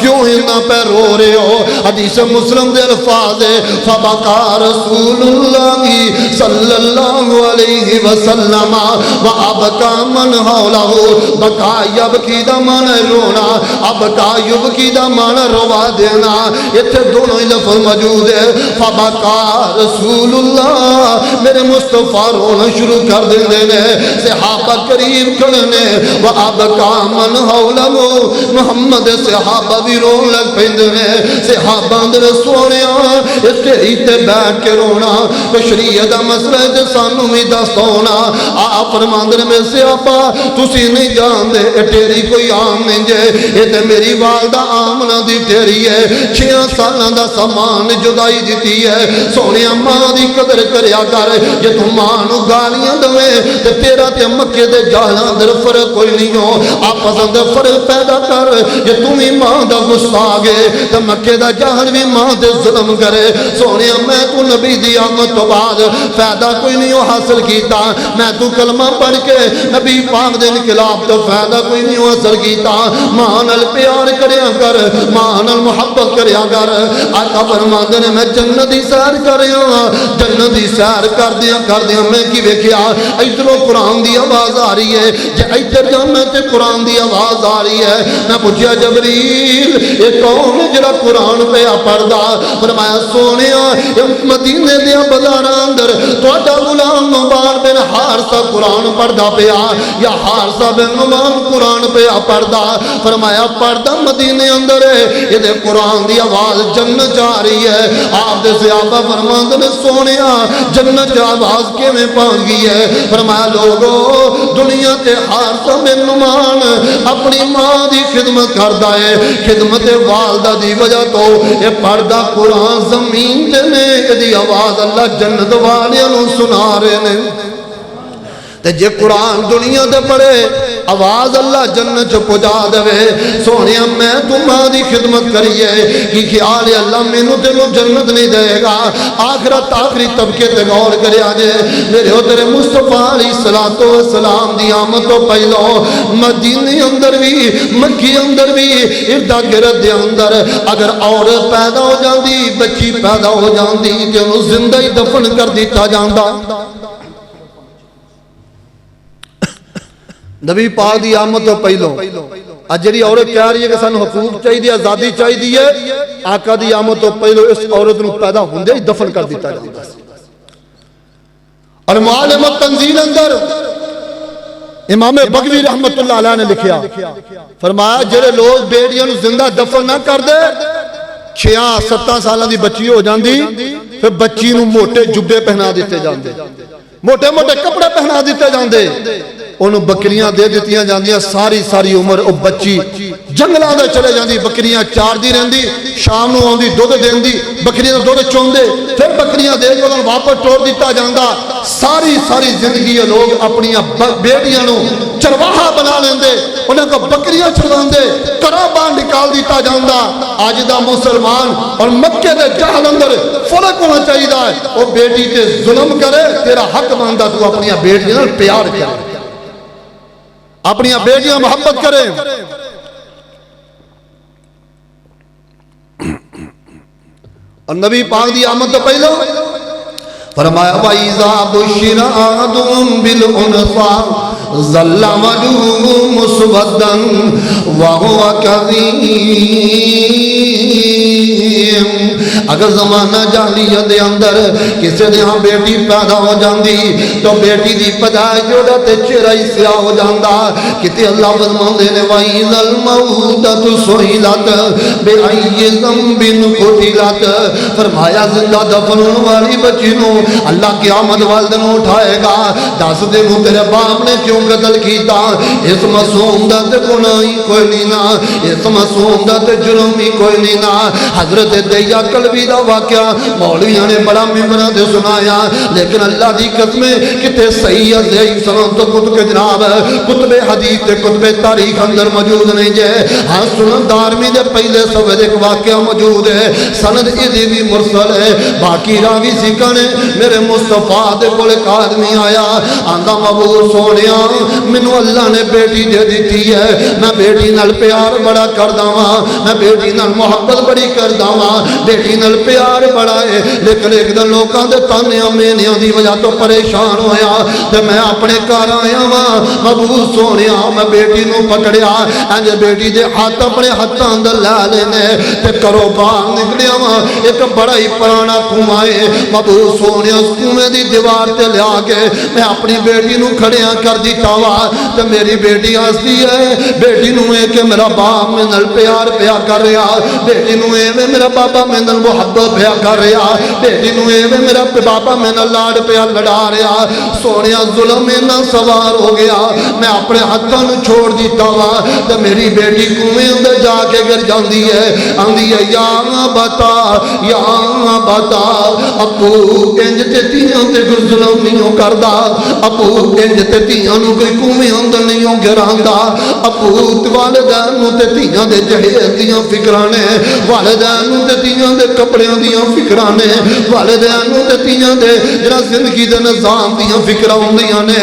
کیوں ہننا پہ رو رہے ہو حدیث مسلم دے الفاظ فبکا رسول اللہ صلی اللہ علیہ وسلم وابکا من حولہو بکا یبکی دا من رونا ابکا یبکی دا من روا دینا اتھے دونوں ہی لفظ موجود ہے فبکا رسول اللہ میرے مصطفیٰ رونا شروع کر دینے صحابہ قریب کرنے وابکا من حولہو محمد صحابہ بھی رون لگ پیندنے صحابہ اندر سونیا اس کے ریتے بیٹھ کے رونا تو شریعت مسئلہ ہے سانو بھی دستونا آپ فرماندر میں صحابہ تسی نہیں جان دے ٹیری کوئی عام نہیں جے یہ تے میری والدہ آمنہ دی ٹیری ہے 6 سالہ دا سامان جدائی دیتی ہے سونیا ماں دی قدر کریا کر یہ تو ماں نو گالیاں دوے تے تیرا تے مکے دے جاہلاں در فرق کوئی نہیں ہو آپ پسند فرق پیدا کر یہ تم ہی ماں دا گستاگے تے مکے دا جاہل بھی ماں دے ظلم کرے سونیا میں تو نبی دی آمد تو بعد فائدہ کوئی نہیں ہو حاصل کیتا میں تو کلمہ پڑھ کے نبی پاک دے انقلاب تو فائدہ کوئی نہیں ہو حاصل کیتا ماں نال پیار کریا کر ماں نال محبت کریا کر آقا فرماندے نے میں جنت دی سیر کریا جنت دی سیر کر دیا میں کی ویکھیا ادھروں قرآن دی آواز آ رہی ہے جے ادھر جانا تے قرآن دی آواز آ رہی ہے میں پوچھیا جبریل یہ کون ہے جڑا قرآن پہ پڑھدا فرمایا سونیا مدینے دے بازاراں اندر تہاڈا غلام نعمان بن حارثہ قرآن پڑھدا پیا یا حارثہ بن نعمان قرآن پہ پڑھدا فرمایا پڑھدا مدینے اندر ہے یہ قرآن دی آواز جنت جا رہی ہے آپ دے صحابہ فرماندے نے سونیا جنت دی آواز کیویں پہنچ گئی ہے فرمایا لوگو دنیا تے حارثہ بن نعمان اپنی ماں دی خدمت کردا ہے خدمت والدہ دی وجہ تو یہ پڑھدا قرآن زمین تے نے دی آواز اللہ جنت والیاں نوں سنا رہے نے تے جے قرآن دنیا دے پڑھے آواز اللہ جنت پہنچا دے سونیا میں تمہاں دی خدمت کریے کی خیال ہے اللہ مینوں تینوں جنت نہیں دے گا آخرت آخری طبقے تے غور کریا جے میرے ہو تیرے مصطفیٰ علیہ السلام دی آمد تو پہلو مدینے اندر بھی مکی اندر بھی اردا گرد دے اندر اگر عورت پیدا ہو جاندی بچی پیدا ہو جاندی تے انہوں زندہ ہی دفن کر دیتا جاندا نبی پاک دی آمد تو پہلو آج جڑی عورت کہہ رہی ہے کہ سانو حقوق چاہیے آزادی چاہیے آقا دی آمد تو پہلو اس عورت نو پیدا ہوندے ہی دفن کر دیتا جاتا اور معالم تنزیل اندر امام بغوی رحمت اللہ علیہ نے لکھیا فرمایا جڑے لوگ بیٹیاں نو زندہ دفن نہ کر دے 6-7 سالہ دی بچی ہو جاندی پھر بچی نو موٹے جبے پہنا دیتے جاندے موٹے موٹے کپڑے پہنا دیتے جاندے انہوں بکریاں دے دیتیاں جاندیاں ساری عمر او بچی جنگلاں دے چلے جاندی بکریاں 4 دی رہندی شام نو آندی دودھ دیندی بکریاں دودھ چوندے پھر بکریاں دے کے واپس ٹوڑ دیتا جاندا ساری زندگی لوگ اپنی بیٹیاں نو چرواہا بنا لیندے انہاں کو بکریاں چرواندے گھروں باہر نکال دیتا جاندا اج دا مسلمان اور مکے دے جہل اندر فرق ہونا چاہیے ہے او بیٹی تے ظلم کرے تیرا حق بندا تو اپنی بیٹیاں نال پیار کرے اپنی بیٹیاں محبت کریں اور نبی پاک دی آمد تو پہلو فرمایا وَإِذَا بُشِّرَ أَحَدُهُم بِالْأُنثَىٰ ظل وجهه مسودا وهو كظيم. اگر زمانہ جاہلیت دے اندر کسی دے ہاں بیٹی پیدا ہو جاندی تو بیٹی دی پیدائش جوڑا تے چہرہ ہی سیاہ ہو جاندا. کتے اللہ فرماندے نے وَإِذَا الْمَوْءُودَةُ سُئِلَتْ بِأَيِّ ذَنبٍ قُتِلَتْ. فرمایا زندہ دفن والی بچی نو اللہ قیامت والد نو اٹھائے گا. دس دے مو تیرے باپ نے کیوں قتل کیتا؟ اس معصوم دا تے گناہ ہی کوئی نہیں نا, اس معصوم دا تے جرم ہی کوئی نہیں نا. حضرت دیا قلبی دا واقعہ مولویاں نے بڑا ممبرہ دے سنایا, لیکن اللہ دی قسمیں کتے صحیح ضعیف سنن تو کتب جناب کتب حدیث تے کتب تاریخ اندر موجود نہیں جے. ہاں سنن دارمی دے پہلے سوید ایک واقعہ موجود ہے, سند ادھی بھی مرسل ہے. باقی راوی سکھانے میرے مصطفیٰ دے کول ایک آدمی آیا, آندہ مبور سونیا منو اللہ نے بیٹی دے دیتی ہے, میں بیٹی نال پیار بڑا کردہ ہاں, میں بیٹی نال محبت بڑی کردہ ہاں, بیٹی نال پیار بڑا ہے, لیکن ایک دن لوکاں دے تانیاں مینیاں دی وجہ تو پریشان ہویا تے میں اپنے گھر آیا ہاں. مبور سونیا میں بیٹی نو پکڑیا, انج بیٹی دے ہاتھ اپنے ہاتھاں اندر لے لینے تے کرو باہر نکلیا ہاں. ایک بڑا ہی پرانا کنواں ہے, مبور سونیا اس کنویں دی دیوار تے لیا کے میں اپنی بیٹی نو کھڑیاں کر دیتا وا تے میری بیٹی ہستی ہے. بیٹی نو اے کہ میرا باپ میں نال پیار پیا کر رہا, بیٹی نو اے میرا بابا میں نال محبت پیا کر رہا, بیٹی نو اے میرا بابا میں نال لاڈ پیا لڑا رہا. سونیا ظلم نہ سوار ہو گیا, میں اپنے ہاتھاں نو چھوڑ دیتا وا تے میری بیٹی کنویں اندر جا کے گر جاندی ہے, آندی ہے یا بتا ابو انج تے تیاں تے کوئی ظلم نہیں کردا, ابو انج تے تیاں نو کوئی کنویں اندر نہیں گراندا, ابو والدین نو تے تیاں دے جہیز دیاں فکراں نے, والدین نو تے تیاں دے کپڑیاں دیاں فکراں نے, والدین نو تے تیاں دے جڑا زندگی دے نظام دیاں فکراں ہوندیاں نے.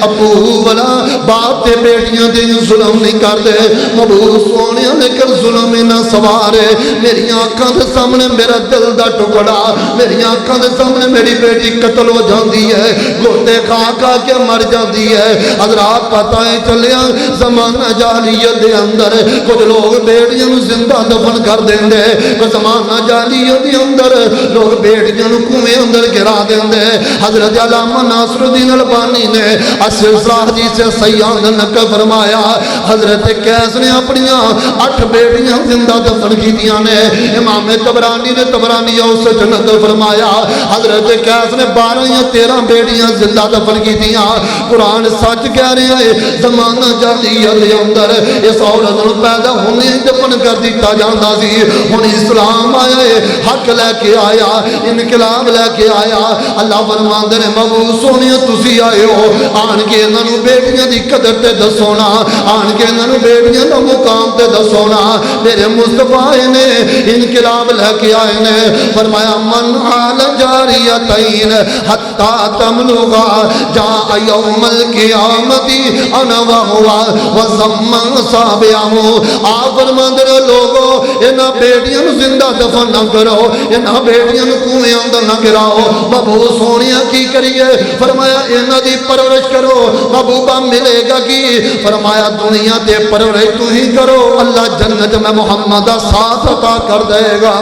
ابو والا باپ تے بیٹیاں تے ظلم نہیں کردے. ابو سونیا لیکن ظلم نہ سوارے, میری آنکھاں دے سامنے میرا دل دا ٹکڑا, میری آنکھاں دے سامنے میری بیٹی قتل ہو جاندی ہے, گوتے کھا کھا کے مر جاندی ہے. حضرات پتہ ہے چلیا زمانہ جاہلیت دے اندر کچھ لوگ بیٹیاں نو زندہ دفن کر دیندے, کچھ زمانہ جاہلیت دے اندر لوگ بیٹیاں نو کنویں اندر گرا دیندے. حضرت علامہ ناصر الدین البانی نے السلسلہ حدیث سے سیاح نقل فرمایا, حضرت قیس نے اپنیاں 8 بیٹیاں زندہ دفن کیتیاں نے. امام طبرانی نے طبرانی اس سے نقل فرمایا حضرت قیس نے 12 یا 13 بیٹیاں زندہ دفن کیتیاں. قرآن سچ کہہ رہے ہیں, زمانہ جاہلیت دے اندر اس عورت نو پیدا ہونے دفن کر دیتا جاندا سی. ہن اسلام آیا ہے, حق لے کے آیا, انقلاب لے کے آیا. اللہ فرماندے نے مبعوث سونیا تسی آئے ہو, آن کے انہاں نو بیٹیاں دی قدر تے دسونا, آن کے انہاں نو بیٹیاں دا مقام تے دسونا. میرے مصطفیٰ نے انقلاب لے کے آئے نے, فرمایا من آل جاریتین حتی تملغا جاء یوم القیامت انا وہوا وزمان صابعہو. آپ فرماندے نے لوگو انہاں بیٹیاں نو زندہ دفن نہ کرو, انہاں بیٹیاں نو کنویں اندر نہ گراؤ. مبعوث سونیا کی کریے؟ فرمایا انہاں دی پرورش کرو. محبوبہ ملے گا کی؟ فرمایا دنیا تے پرورش تو ہی کرو, اللہ جنت میں محمد ساتھ عطا کر دے گا.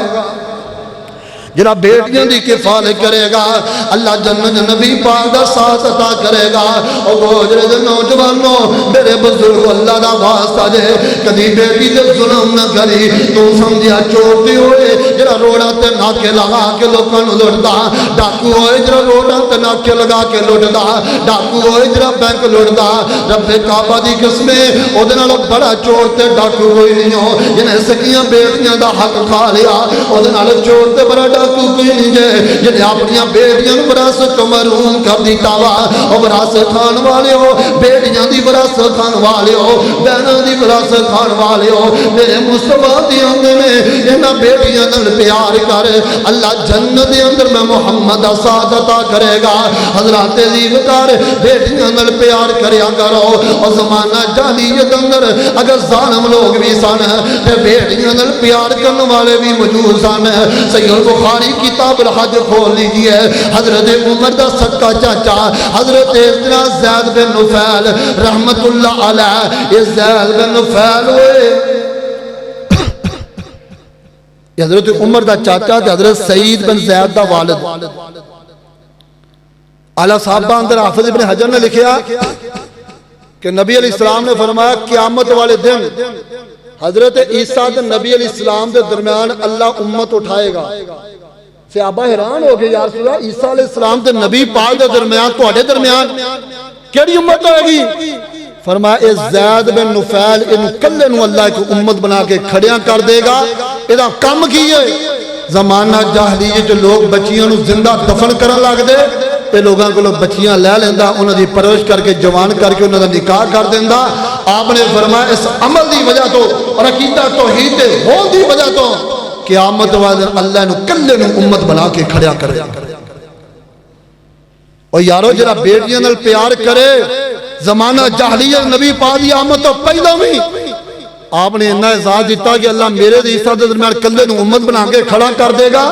جڑا بیٹیاں دی کفالت کرے گا اللہ جنت نبی پاک دا ساتھ عطا کرے گا. او گوجرے دے نوجوانوں میرے بزرگ اللہ دا واسطہ جے کدی بیٹی تے ظلم نہ کری. تو سمجھیا چور تے ہوئے جڑا روڑا تے ناکے لگا کے لوکاں نو لٹدا, ڈاکو ہوئے جڑا روڑا تے ناکے لگا کے لٹدا, ڈاکو ہوئے جڑا بینک لٹدا. رب کعبہ دی قسمیں او دے نال بڑا چور تے ڈاکو ہوئی نہیں ہو جنہیں سکیاں بیٹیاں دا حق کھا لیا. او دے نال چور تے بڑا ڈاکو کوئی نہیں جے جنہیں اپنیاں بیٹیاں وراثت تو محروم کر دیتا وا. او وراثت کھان والے ہو, بیٹیاں دی وراثت کھان والے ہو, بہناں دی وراثت کھان والے ہو. میرے مصطفیٰ دی اندر میں انہاں بیٹیاں نال پیار کر, اللہ جنت دے اندر میں محمد دا ساتھ عطا کرے گا. حضرات عزیز کر بیٹیاں نال پیار کریا کرو. اور زمانہ جاہلیت اندر اگر ظالم لوگ بھی سن تے بیٹیاں نال پیار کرن والے بھی موجود سن. صحیح البخاری کتاب الحج کھول لیجئے حضرت عمر دا سکا چاچا حضرت زید بن نفیل رحمت اللہ علیہ یہ زید بن نفیل ہوئے حضرت عمر دا چاچا حضرت سعید بن زید دا والد اعلیٰ صحابہ اندر حافظ ابن حجر نے لکھیا کہ نبی علیہ السلام نے فرمایا قیامت والے دن حضرت عیسیٰ دے نبی علیہ السلام دے درمیان اللہ امت اٹھائے گا صحابہ حیران ہو گئے یا رسول اللہ عیسیٰ علیہ السلام دے نبی پاک دے درمیان تواڈے درمیان کیڑی امت ہوئے گی فرمایا اے زید بن نفیل ان کلے نو اللہ کو امت بنا کے کھڑیاں کر دے گا ادا کم کیے زمانہ جاہلیت جو لوگ بچیاں نو زندہ دفن کرن لگ دے تے لوگاں کو بچیاں لے لیندا انہاں دی پرورش کر کے جوان کر کے انہاں دا نکاح کر دیندا آپ نے فرمایا اس عمل دی وجہ تو اور عقیدہ توحید دے ہون دی وجہ تو قیامت والے اللہ نو کلے نو امت بنا کے کھڑیا کرے اور یارو جڑا بیٹیاں نال پیار کرے زمانہ جاہلیت نبی پاک دی آمد تو پہلا بھی آپ نے اتنا اعزاز دیتا کہ اللہ میرے عیسیٰ دے درمیان کلے نو امت بنا کے کھڑا کر دے گا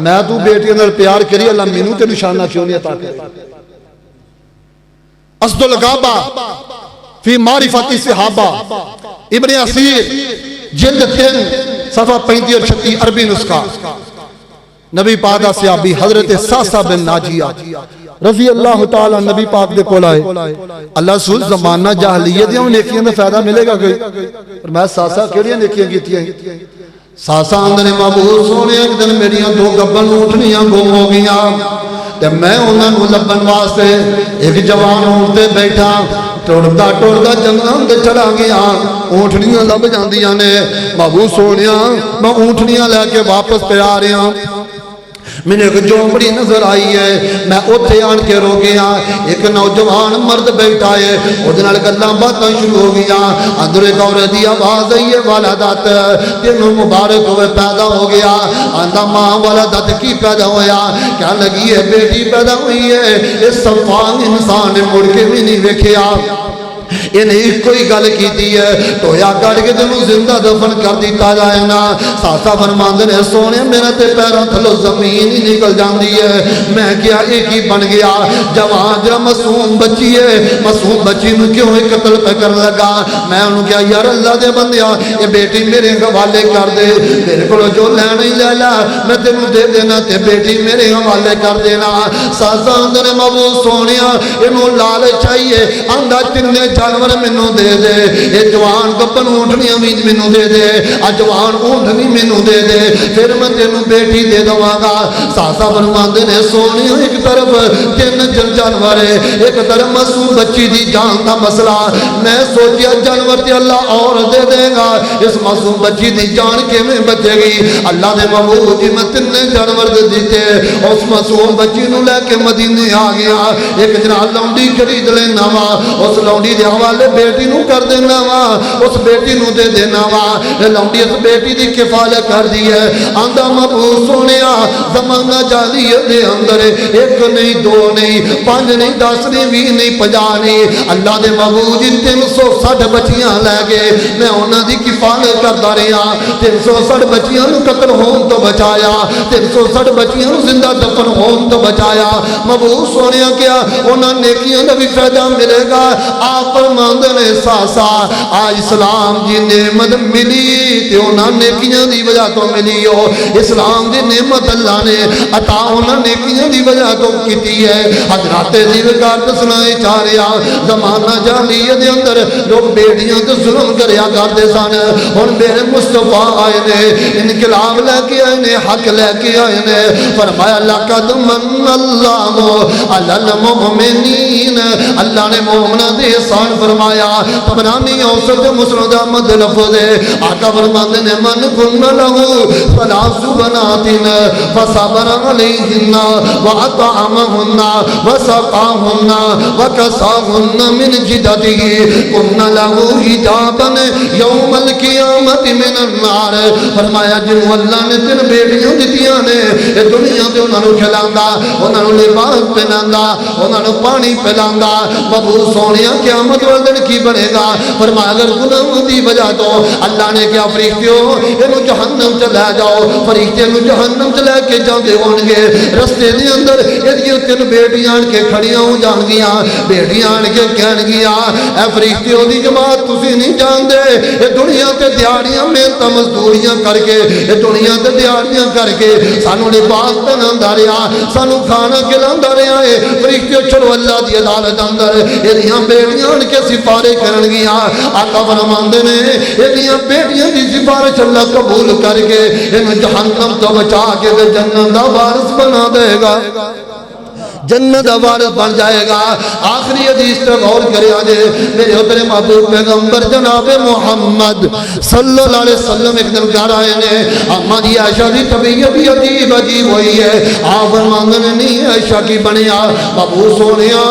میں تو بیٹیاں نال پیار کری اللہ مینوں تے نشانہ کیوں نہیں عطا کرے اسد الغابہ فی معرفت صحابہ ابن اسیر جلد 3 صفحہ 35 اور 36 عربی نسخہ نبی پاک دا صحابی حضرت ساسا بن ناجیہ رضی اللہ تعالی نبی پاک دے کول آئے اللہ سول زمانہ جاہلیت دیاں نیکیاں دا فائدہ ملے گا کوئی اور میں ساسا کیڑیاں نیکیاں کیتیاں ساسا اندر محبوب سونے ایک دن میریاں 2 گبن اٹھنیاں گم ہو گیاں تے میں انہاں نوں لبن واسطے ایک جوان اونٹ تے بیٹھا ٹردا جنگلاں تے چلا گیا اونٹنیاں لب جاندیاں نے محبوب سونیاں میں اونٹنیاں لے کے واپس پہ آ رہا میں نے ایک جھونپڑی نظر آئی ہے میں اوتھے آن کے رو گیا ایک نوجوان مرد بیٹھا ہے اودے نال گلاں باتاں شروع ہو گیا اندر ایک عورت دی آواز آئی ہے والدت تینوں مبارک ہوئے پیدا ہو گیا آندا ماں والدت کی پیدا ہویا کیا لگی ہے بیٹی پیدا ہوئی ہے اس صفان انسان نے مڑ کے بھی نہیں ویکھیا انہیں کوئی گل کیتی ہے تو یا کٹ کے تینوں زندہ دفن کر دیتا جائے نا ساسا فرماندے نے سونے میرے تے پیروں تھلوں زمین ہی نکل جاندی ہے میں کیا ایک ہی بن گیا جوان جڑا معصوم بچی ہے معصوم بچی نو کیوں قتل پہ کر لگا میں انہوں کیا یار اللہ دے بندیا یہ بیٹی میرے حوالے کر دے میرے کو جو لینا ہی لے لا میں تینوں دے دینا تے بیٹی میرے حوالے کر دینا ساسا اندر محبوب سونیا انہوں لالچ چاہیے آندا تینے جانور منوں دے دے یہ جوان گبن اونٹنیاں بھی منوں دے دے جوان اونٹنی منوں دے دے پھر میں تینوں بیٹی دے دواں گا ساسا فرماندے نے سونی ایک طرف 3 جانور ایک طرف معصوم بچی دی جان دا مسئلہ میں سوچیا جانور تے اللہ اور دے دے گا اس معصوم بچی دی جان کیویں بچے گی اللہ دے محبوب جی میں 3 جانور دے دیتے اس معصوم بچی نو لے کے مدینے آ گیا ایک جناب لونڈی خرید لینا وا اس لونڈی دے حوالے بیٹی نو کر دینا وا اس بیٹی نو دے دینا وا لونڈی اس بیٹی دی کفالت کر دی ہے آندا محبوب سونیا زمانہ جاہلیت دے اندر 1 نہیں 2 نہیں 5 نہیں 10 نہیں 20 نہیں 50 نہیں اللہ دے محبوب جی 360 بچیاں لے گئے میں انہاں دی کفالت کردا رہیا 360 بچیاں نو قتل ہون تو بچایا 360 بچیاں نو زندہ دفن ہون تو بچایا محبوب سونیا کیا انہاں نیکیاں دا بھی فائدہ ملے گا آپ فرماندے نے ساسا آج اسلام جی نعمت ملی تے انہاں نیکیاں دی وجہ تو ملی ہو اسلام دی نعمت اللہ نے عطا انہاں نیکیاں دی وجہ تو کیتی ہے حضرات دیوکار دسنا چاہ رہا زمانہ جاہلیت دے اندر لوگ بیٹیاں تے ظلم کریا کرتے سن ہن میرے مصطفیٰ آئے نے انقلاب لے کے آئے نے حق لے کے آئے نے فرمایا لقد من اللہ علی المؤمنین اللہ نے مومنہ دے احسان فرمایا طبرانی اوسط مسند احمد لفظ ہے آقا فرماتے نے من کن لہو ثلاث بنات فصبر علیہن واطعمہن وسقاہن وکساہن من جدته کن لہو حجابا یوم القیامت من النار فرمایا جنہوں اللہ نے 3 بیٹیاں دتیاں نے یہ دنیا تے انہاں نوں کھلاندا انہاں نوں لباس پہناندا انہاں نوں پانی پلاندا محبوب سونیا قیامت والے دن کی بنے گا؟ فرمایا اگر گناہ دی وجہ تو اللہ نے کیا فرشتیوں انہوں جہنم چ لے جاؤ، فرشتے انہوں جہنم چ لے کے جاندے ہون گے، رستے دے اندر یہ تین بیٹیاں آن کے کھڑیاں ہو جان گیاں، بیٹیاں آن کے کہن گیاں اے فرشتیوں دی جماعت تسی نہیں جاندے، یہ دنیا تے دیہڑیاں محنت مزدوریاں کر کے، یہ دنیا تے دیہڑیاں کر کے سانو لباس پہناوندا رہیا، سانو کھانا کھلاوندا رہیا ہے، فرشتیوں چلو اللہ دی عدالت اندر یہ بیٹیاں آن کے سفارش کرن گیاں، آقا فرماندے نے یہ بیٹیاں دی سفارش اللہ قبول کر کے انہوں جہنم تو بچا کے جنت دا وارث بنا دے گا، جنت دا وارث بن جائے گا۔ آخری حدیث تے غور کریا جے، میرے اتنے محبوب پیغمبر جناب محمد صلی اللہ علیہ وسلم ایک دن گھر آئے نے، اما جی عائشہ دی طبیعت بھی عجیب عجیب ہوئی ہے، آپ فرماندے نے نہیں عائشہ کی بنیا بابو سونیا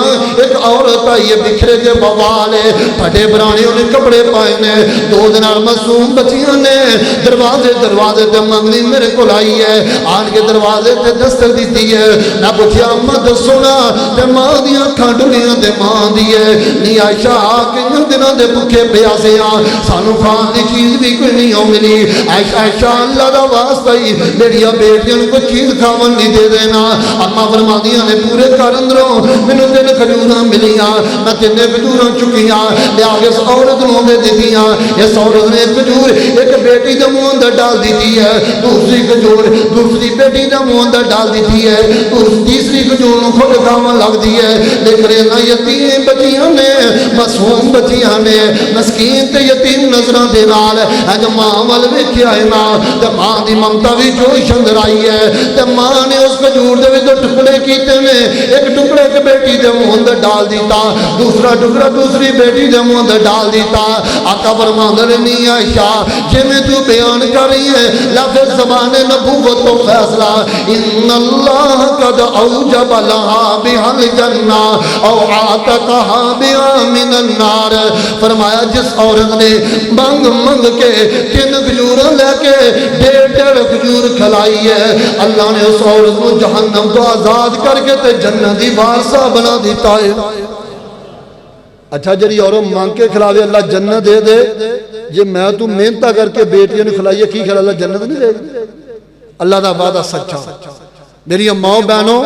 ایک عورت آئی ہے بکھرے کے بوال ہے، پھٹے پرانے انہیں کپڑے پائے نے، 2 دن معصوم بچیاں نے دروازے تے منگنی میرے کو لائی ہے، آن کے دروازے تے دستک دیتی ہے، میں پوچھیا اما سونا تے ماں دیاں کھانڈلیاں تے ماں دیئے نہیں عائشہ آکے دنوں دے بکھے پیاسے سانو کھان دی چیز بھی کوئی نہیں ہو ملی، عائشہ اللہ دا واسطہ ہی میریا بیٹیاں کو چیز کھاون نہیں دے دینا، اما فرما دیاں نے پورے گھر اندروں مینوں 3 کھجوراں ملیاں، میں 3 کھجوراں چکیاں لیا کے اس عورت نوں دے دتیاں، اس عورت نے کھجور ایک بیٹی دے منہ اندر ڈال دیتی ہے، دوسری کھجور دوسری بیٹی دے منہ اندر ڈال دیتی ہے، تیسری کھجور خود کھاون لگ دی ہے، لیکن نہ یتیم بچیاں نے معصوم بچیاں نے مسکین تے یتیم نظراں دے نال اج ماں ول ویکھیا ہے نا تے ماں دی ممتا بھی جوش اندر آئی ہے تے ماں نے اس کھجور دے وچ ٹکڑے کیتے نے، ایک ٹکڑے ایک بیٹی دے منہ اندر ڈال دیتا، دوسرا ٹکڑا دوسری بیٹی دے منہ اندر ڈال دیتا، آقا فرماندے نے نہیں عائشہ جویں تو بیان کر رہی ہے لفظ زبان نبوت تو فیصلہ ان اللہ قد اوجب لہا بہل جنہ او آتقہا بہا من النار، فرمایا جس عورت نے منگ کے 3 کھجوراں لے کے 1.5 کھجور کھلائی ہے، اللہ نے اس عورت کو جہنم تو آزاد کر کے تے جنت دی وارثہ بنا دیتا ہے۔ اچھا جڑی عورت مانگ کے کھلاوے اللہ جنت دے دے، جے میں تو محنت کر کے بیٹیاں نے کھلائی ہے کی کھلا اللہ جنت نہیں دے گا؟ اللہ دا وعدہ سچا۔ میری ماں بہنوں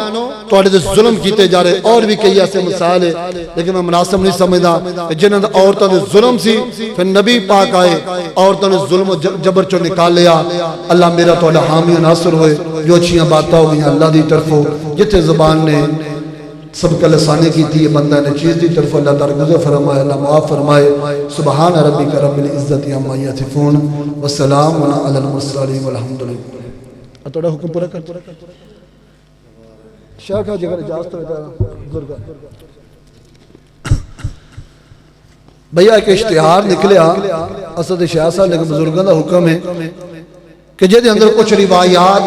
تو ظلم کیتے جا رہے، اور بھی کئی ایسے مثال ہے لیکن میں مناسب نہیں سمجھدا جنہاں نے عورتوں نے ظلم سی، پھر نبی پاک آئے عورتوں نے ظلم و جبر چو نکال لیا۔ اللہ میرا تو حامی و ناصر ہوئے، جو اچھیاں باتیں ہو گئی اللہ دی طرفوں، جتنے زبان نے سب کا لسانے کی تھی بندہ نے چیز دی طرف اللہ درگزر فرمائے، اللہ معاف فرمائے۔ سبحان ربک رب العزت عما یصفون والسلام علی المرسلین والحمدللہ۔ توڑا حکم پورا کر شاہ کا جگر اجازت ہوتا ہے بزرگا بھیا ایک اشتہار نکلیا اسد شاہ صاحب لیکن بزرگاں دا حکم ہے کہ جے دے اندر کچھ روایات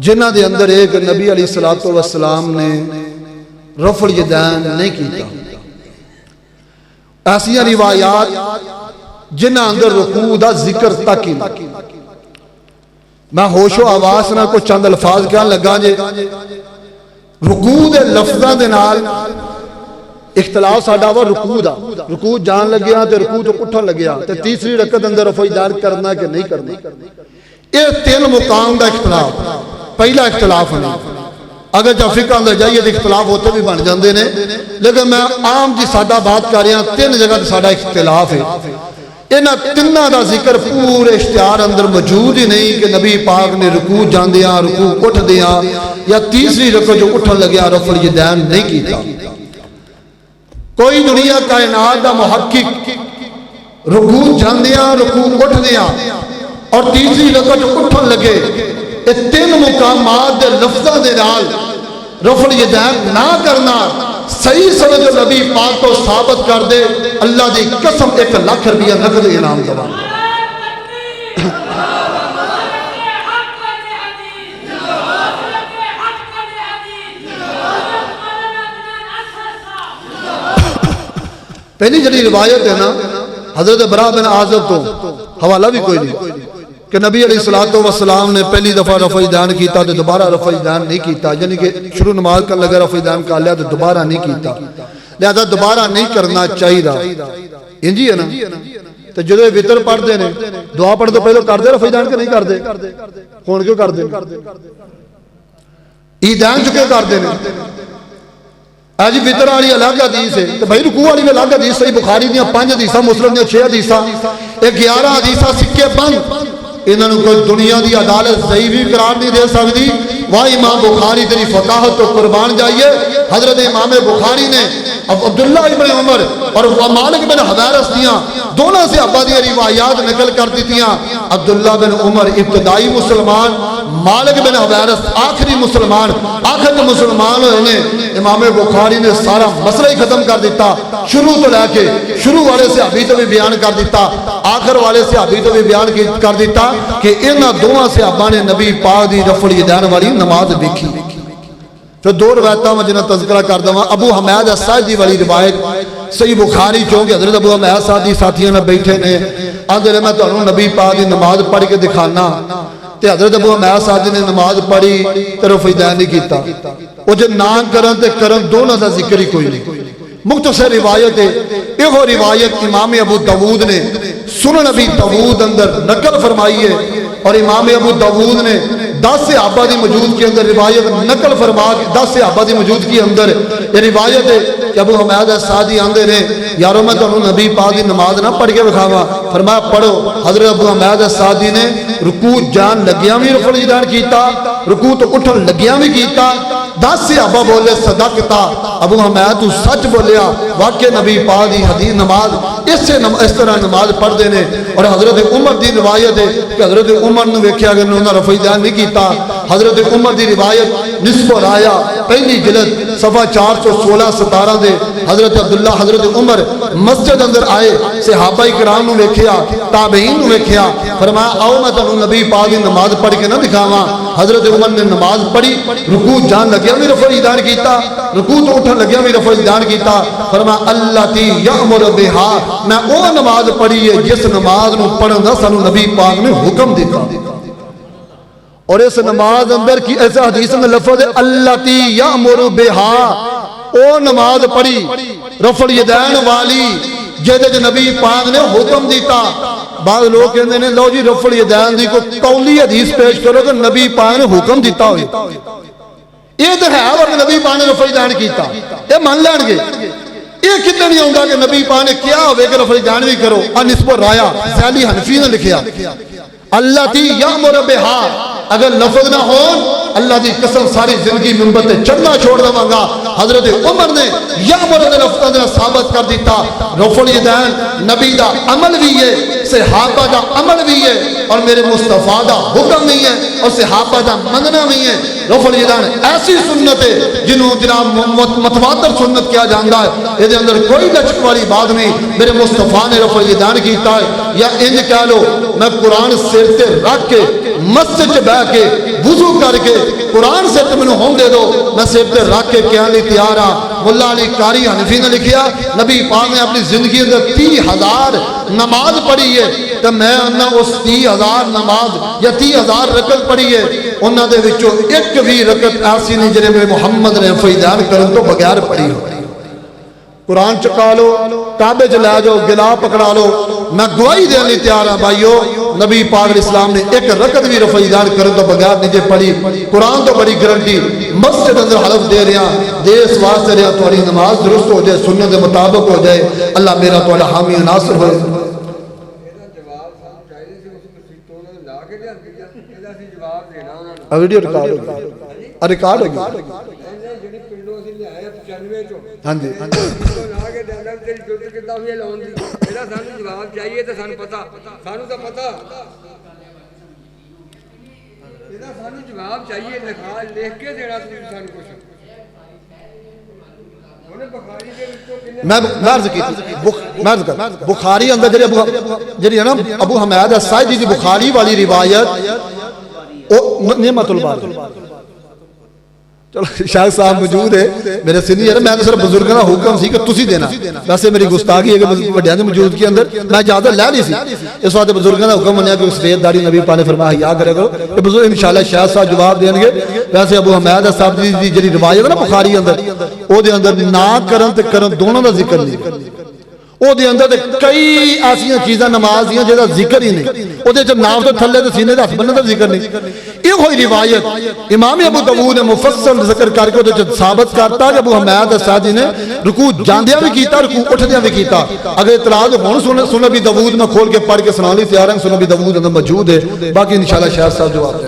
جنہ دے اندر ایک نبی علیہ السلام نے رفع الیدین نہیں کیتا، ایسی روایات جنہ اندر رکوع دا ذکر تک ہی میں ہوش و آواز نہ کو چند الفاظ کہنے لگا جے رکوع دے لفظاں دے نال اختلاف ساڈا وا رکوع دا، رکوع جان لگیا تے رکوع تو اٹھن لگیا تے تیسری رکعت اندر رفع الیدین کرنا کہ نہیں کرنا، یہ 3 مقام دا اختلاف۔ پہلا اختلاف نہیں، اگر جب فقہ اندر جائیے تو اختلاف ہوتے بھی بن جاندے نے، لیکن میں عام جی ساڈا بات کر رہا 3 جگہ تے ساڈا اختلاف ہے۔ انہاں 3 دا ذکر پورے اشتہار اندر موجود ہی نہیں کہ نبی پاک نے رکوع جاندیاں رکوع اٹھ دیاں یا تیسری رکعت جو اٹھن لگیا رفع الیدین نہیں کیتا۔ کوئی دنیا کائنات دا محقق رکوع جاندیاں رکوع اٹھ دیاں اور تیسری رکعت جو اٹھن لگے یہ 3 مقامات دے لفظاں دے نال رفع الیدین نہ کرنا صحیح سمجھو نبی پاک کو ثابت کر دے، اللہ دی قسم 1 لاکھ روپیہ نقد انعام دوا۔ پہلی جڑی روایت ہے نا حضرت براء بن عازب تو حوالہ بھی کوئی نہیں کہ نبی علیہ السلام نے پہلی دفعہ رفع الیدین کیتا تو دوبارہ رفع الیدین نہیں کیتا، یعنی کہ شروع نماز کر لگا رفع الیدین کر لیا تو دوبارہ نہیں کیتا۔ لہذا دوبارہ نہیں کرنا چاہیے انجی ہے نا تو جدو وطر پڑھتے ہیں دعا پڑھنے تو پہلے کرتے رفع دین کے نہیں کرتے کون کیوں کرتے عیدین چکے کرتے ہیں آج وطر والی الگ حدیث ہے تو بھائی رکوع والی الگ حدیث صحیح بخاری دیا 5 حدیثاں مسلم دیا 6 حدیثاں 11 حدیثاں سکے بند انہوں نے کوئی دنیا دی عدالت ضعیف بھی قرار نہیں دے سکتی واہ امام بخاری تیری فقاہت تو قربان جائیے حضرت امام بخاری نے عبداللہ ابن عمر اور مالک بن حویرث دیاں دونوں سے ابا دیا روایات نقل کر دیتیاں عبداللہ بن عمر ابتدائی مسلمان مالک بن حویرث آخری مسلمان آخر مسلمان ہوئے امام بخاری نے سارا مسئلہ ہی ختم کر دیتا شروع تو لے کے شروع والے سے ابھی تو بھی بیان کر دیتا آخر والے سے ابھی تو بھی بیان کر دیتا کہ انہاں دونوں سے ابا نے نبی پاک دی رفع الیدین والی نماز دیکھی تو 2 روایتاں میں جنہاں تذکرہ کر دوں ابو حمید الساعدی والی روایت صحیح بخاری چونکہ حضرت ابو حمید سعدی ساتھیاں نے بیٹھے نے آدھے میں تو نبی پاک دی نماز پڑھ کے دکھانا تے حضرت ابو حمید سعدی نے نماز پڑھی تے رفع الیدین نہیں کیتا وہ جو نام کرن تے کرن دونوں دا ذکر ہی کوئی نہیں مختصر روایت ہے یہ روایت امام ابو داود نے سنن ابی داود اندر نقل فرمائی ہے اور امام ابو داود نے 10 صحابہ دی موجود کے اندر روایت نقل فرما کے 10 صحابہ دی موجود کے اندر یہ روایت ہے کہ ابو حمید الساعدی آندے نے یارو میں تو نبی پاک دی نماز نہ پڑھ کے بکھاوا فرمایا پڑھو حضرت ابو حمید الساعدی نے رکوع جان لگیاں بھی رفع الیدین کیتا رکوع تو اٹھن لگیاں بھی کیتا 10 صحابہ بولے صدقتا ابو حمید تو سچ بولیا واقع نبی پاک دی حدیث نماز اس طرح نماز پڑھ دینے اور حضرت عمر دی روایت ہے کہ حضرت عمر نے ویکھیا کہ انہوں نے رفع الیدین نہیں کیتا حضرت عمر دی روایت نصف رایا پہلی جلد صفحہ 416-17 دے حضرت عبداللہ حضرت عمر مسجد اندر آئے صحابہ کرام نے ویکھیا تابعین نے ویکھیا فرمایا آؤ میں تانوں نبی پاک دی نماز پڑھ کے نہ دکھاواں حضرت عمر نے نماز پڑھی رکوع جان لگیا بھی رفع الیدین کیتا رکوع تو اٹھن لگیا بھی رفع الیدین کیتا فرمایا اللاتی یأمر بہا میں او نماز پڑھی ہے جس نماز نو پڑھن دا سانو نبی پاک نے حکم دیتا اور اس نماز اندر کی ایسا حدیث میں لفظ ہے اللاتی یأمر بہا او نماز پڑھی رفع الیدین والی جہدے نبی پاک نے حکم دیتا بعض لوگ کہتے ہیں لو جی رفع الیدین دی کو قولی حدیث پیش کرو کہ نبی پاک نے حکم دیتا ہوئے یہ تو ہے اور نبی پاک نے رفع الیدین کیتا یہ مان لین گے یہ کتنے نہیں ہوگا کہ نبی پاک نے کیا ہوئے کہ رفع الیدین بھی کرو نسب رایا سیلی حنفی نے لکھیا اللہ تی یامر بہا اگر لفظ نہ ہو اللہ دی قسم ساری زندگی منبر تے چڑھنا چھوڑ دوں گا حضرت عمر نے یامر دے لفظ نے ثابت کر دیتا رفع الیدین نبی دا عمل بھی ہے صحابہ دا عمل بھی ہے اور میرے مصطفیٰ دا حکم بھی ہے اور صحابہ دا مننا بھی ہے رفع الیدین ایسی سنت ہے جنہوں جناب متواتر سنت کیا جاندا ہے یہ دے اندر کوئی لچک والی بات نہیں میرے مصطفیٰ نے رفع الیدین کیتا ہے یا انج کہہ لو میں قرآن سر تے رکھ کے مسجد چ بیٹھ کے وضو کر کے قرآن سے تم نے ہون دے دو میں سر تے رکھ کے کہنے لئی تیار ہاں مولا علی قاری حنفی نے لکھیا نبی پاک نے اپنی زندگی اندر 30,000 نماز پڑھی ہے تو میں انہاں اس 30,000 نماز یا 30,000 رکعت پڑھی ہے انہاں دے وچوں ایک بھی رکعت ایسی نہیں جنہیں میں محمد نے رفع الیدین کرن تو بغیر پڑھی ہو قرآن چکا لو کعبے چ لے جاؤ گلا پکڑا لو میں گواہی دینے لئی تیار ہاں بھائیو نبی پاک علیہ السلام نے ایک رکعت بھی رفع الیدین کرن تو بغیر نہیں پڑھی قرآن تو بڑی گارنٹی مسجد اندر حلف دے رہا دے اس واسطے رہا تمہاری نماز درست ہو جائے سنت کے مطابق ہو جائے اللہ میرا تمہارا حامی ناصر ہوئے ویڈیو ریکارڈ ہو گیا ہاں جی جواب چاہیے تو سانو پتا سانو تو پتا سانو جواب چاہیے لکھ کے دینا سانو کچھ بخاری اندر جڑی ہے نا ابو حمید الساعدی دی بخاری والی روایت نعمت الباری چلو شاہ صاحب موجود ہے میرے سینئر میں نے صرف بزرگوں کا حکم سی کہ تسی دینا ویسے میری گستاخی ہے کہ بڑیاں دی موجود کے اندر میں اجازت لے لی سی اس واسطے بزرگوں کا حکم منیا کہ سفید داڑھی نبی پاک نے فرمایا حیا کرے کرو کہ بزرگ انشاءاللہ شاہ صاحب جواب دین گے ویسے ابو حمید صاحب دی جڑی روایت ہے نا بخاری اندر او دے اندر نہ کرن تے کرن دونوں دا ذکر نہیں او دے اندر تے کئی ایسیاں چیزاں نماز دیاں جہاں ذکر ہی نہیں او دے چ ناف تو تھلے تے سینے دے ہاتھ بننے دا ذکر نہیں یہ ہوئی روایت امام ابو داؤد نے مفصل ذکر کر کے او دے ثابت کرتا کہ ابو حمید السعدی نے رکوع جاندیاں بھی کیتا رکوع اٹھدیاں بھی کیتا اگر اعتراض ہون سن ابی داؤد میں کھول کے پڑھ کے سنانے تیار ہیں سن ابی داؤد اندر موجود ہے باقی انشاءاللہ شاہ صاحب جواب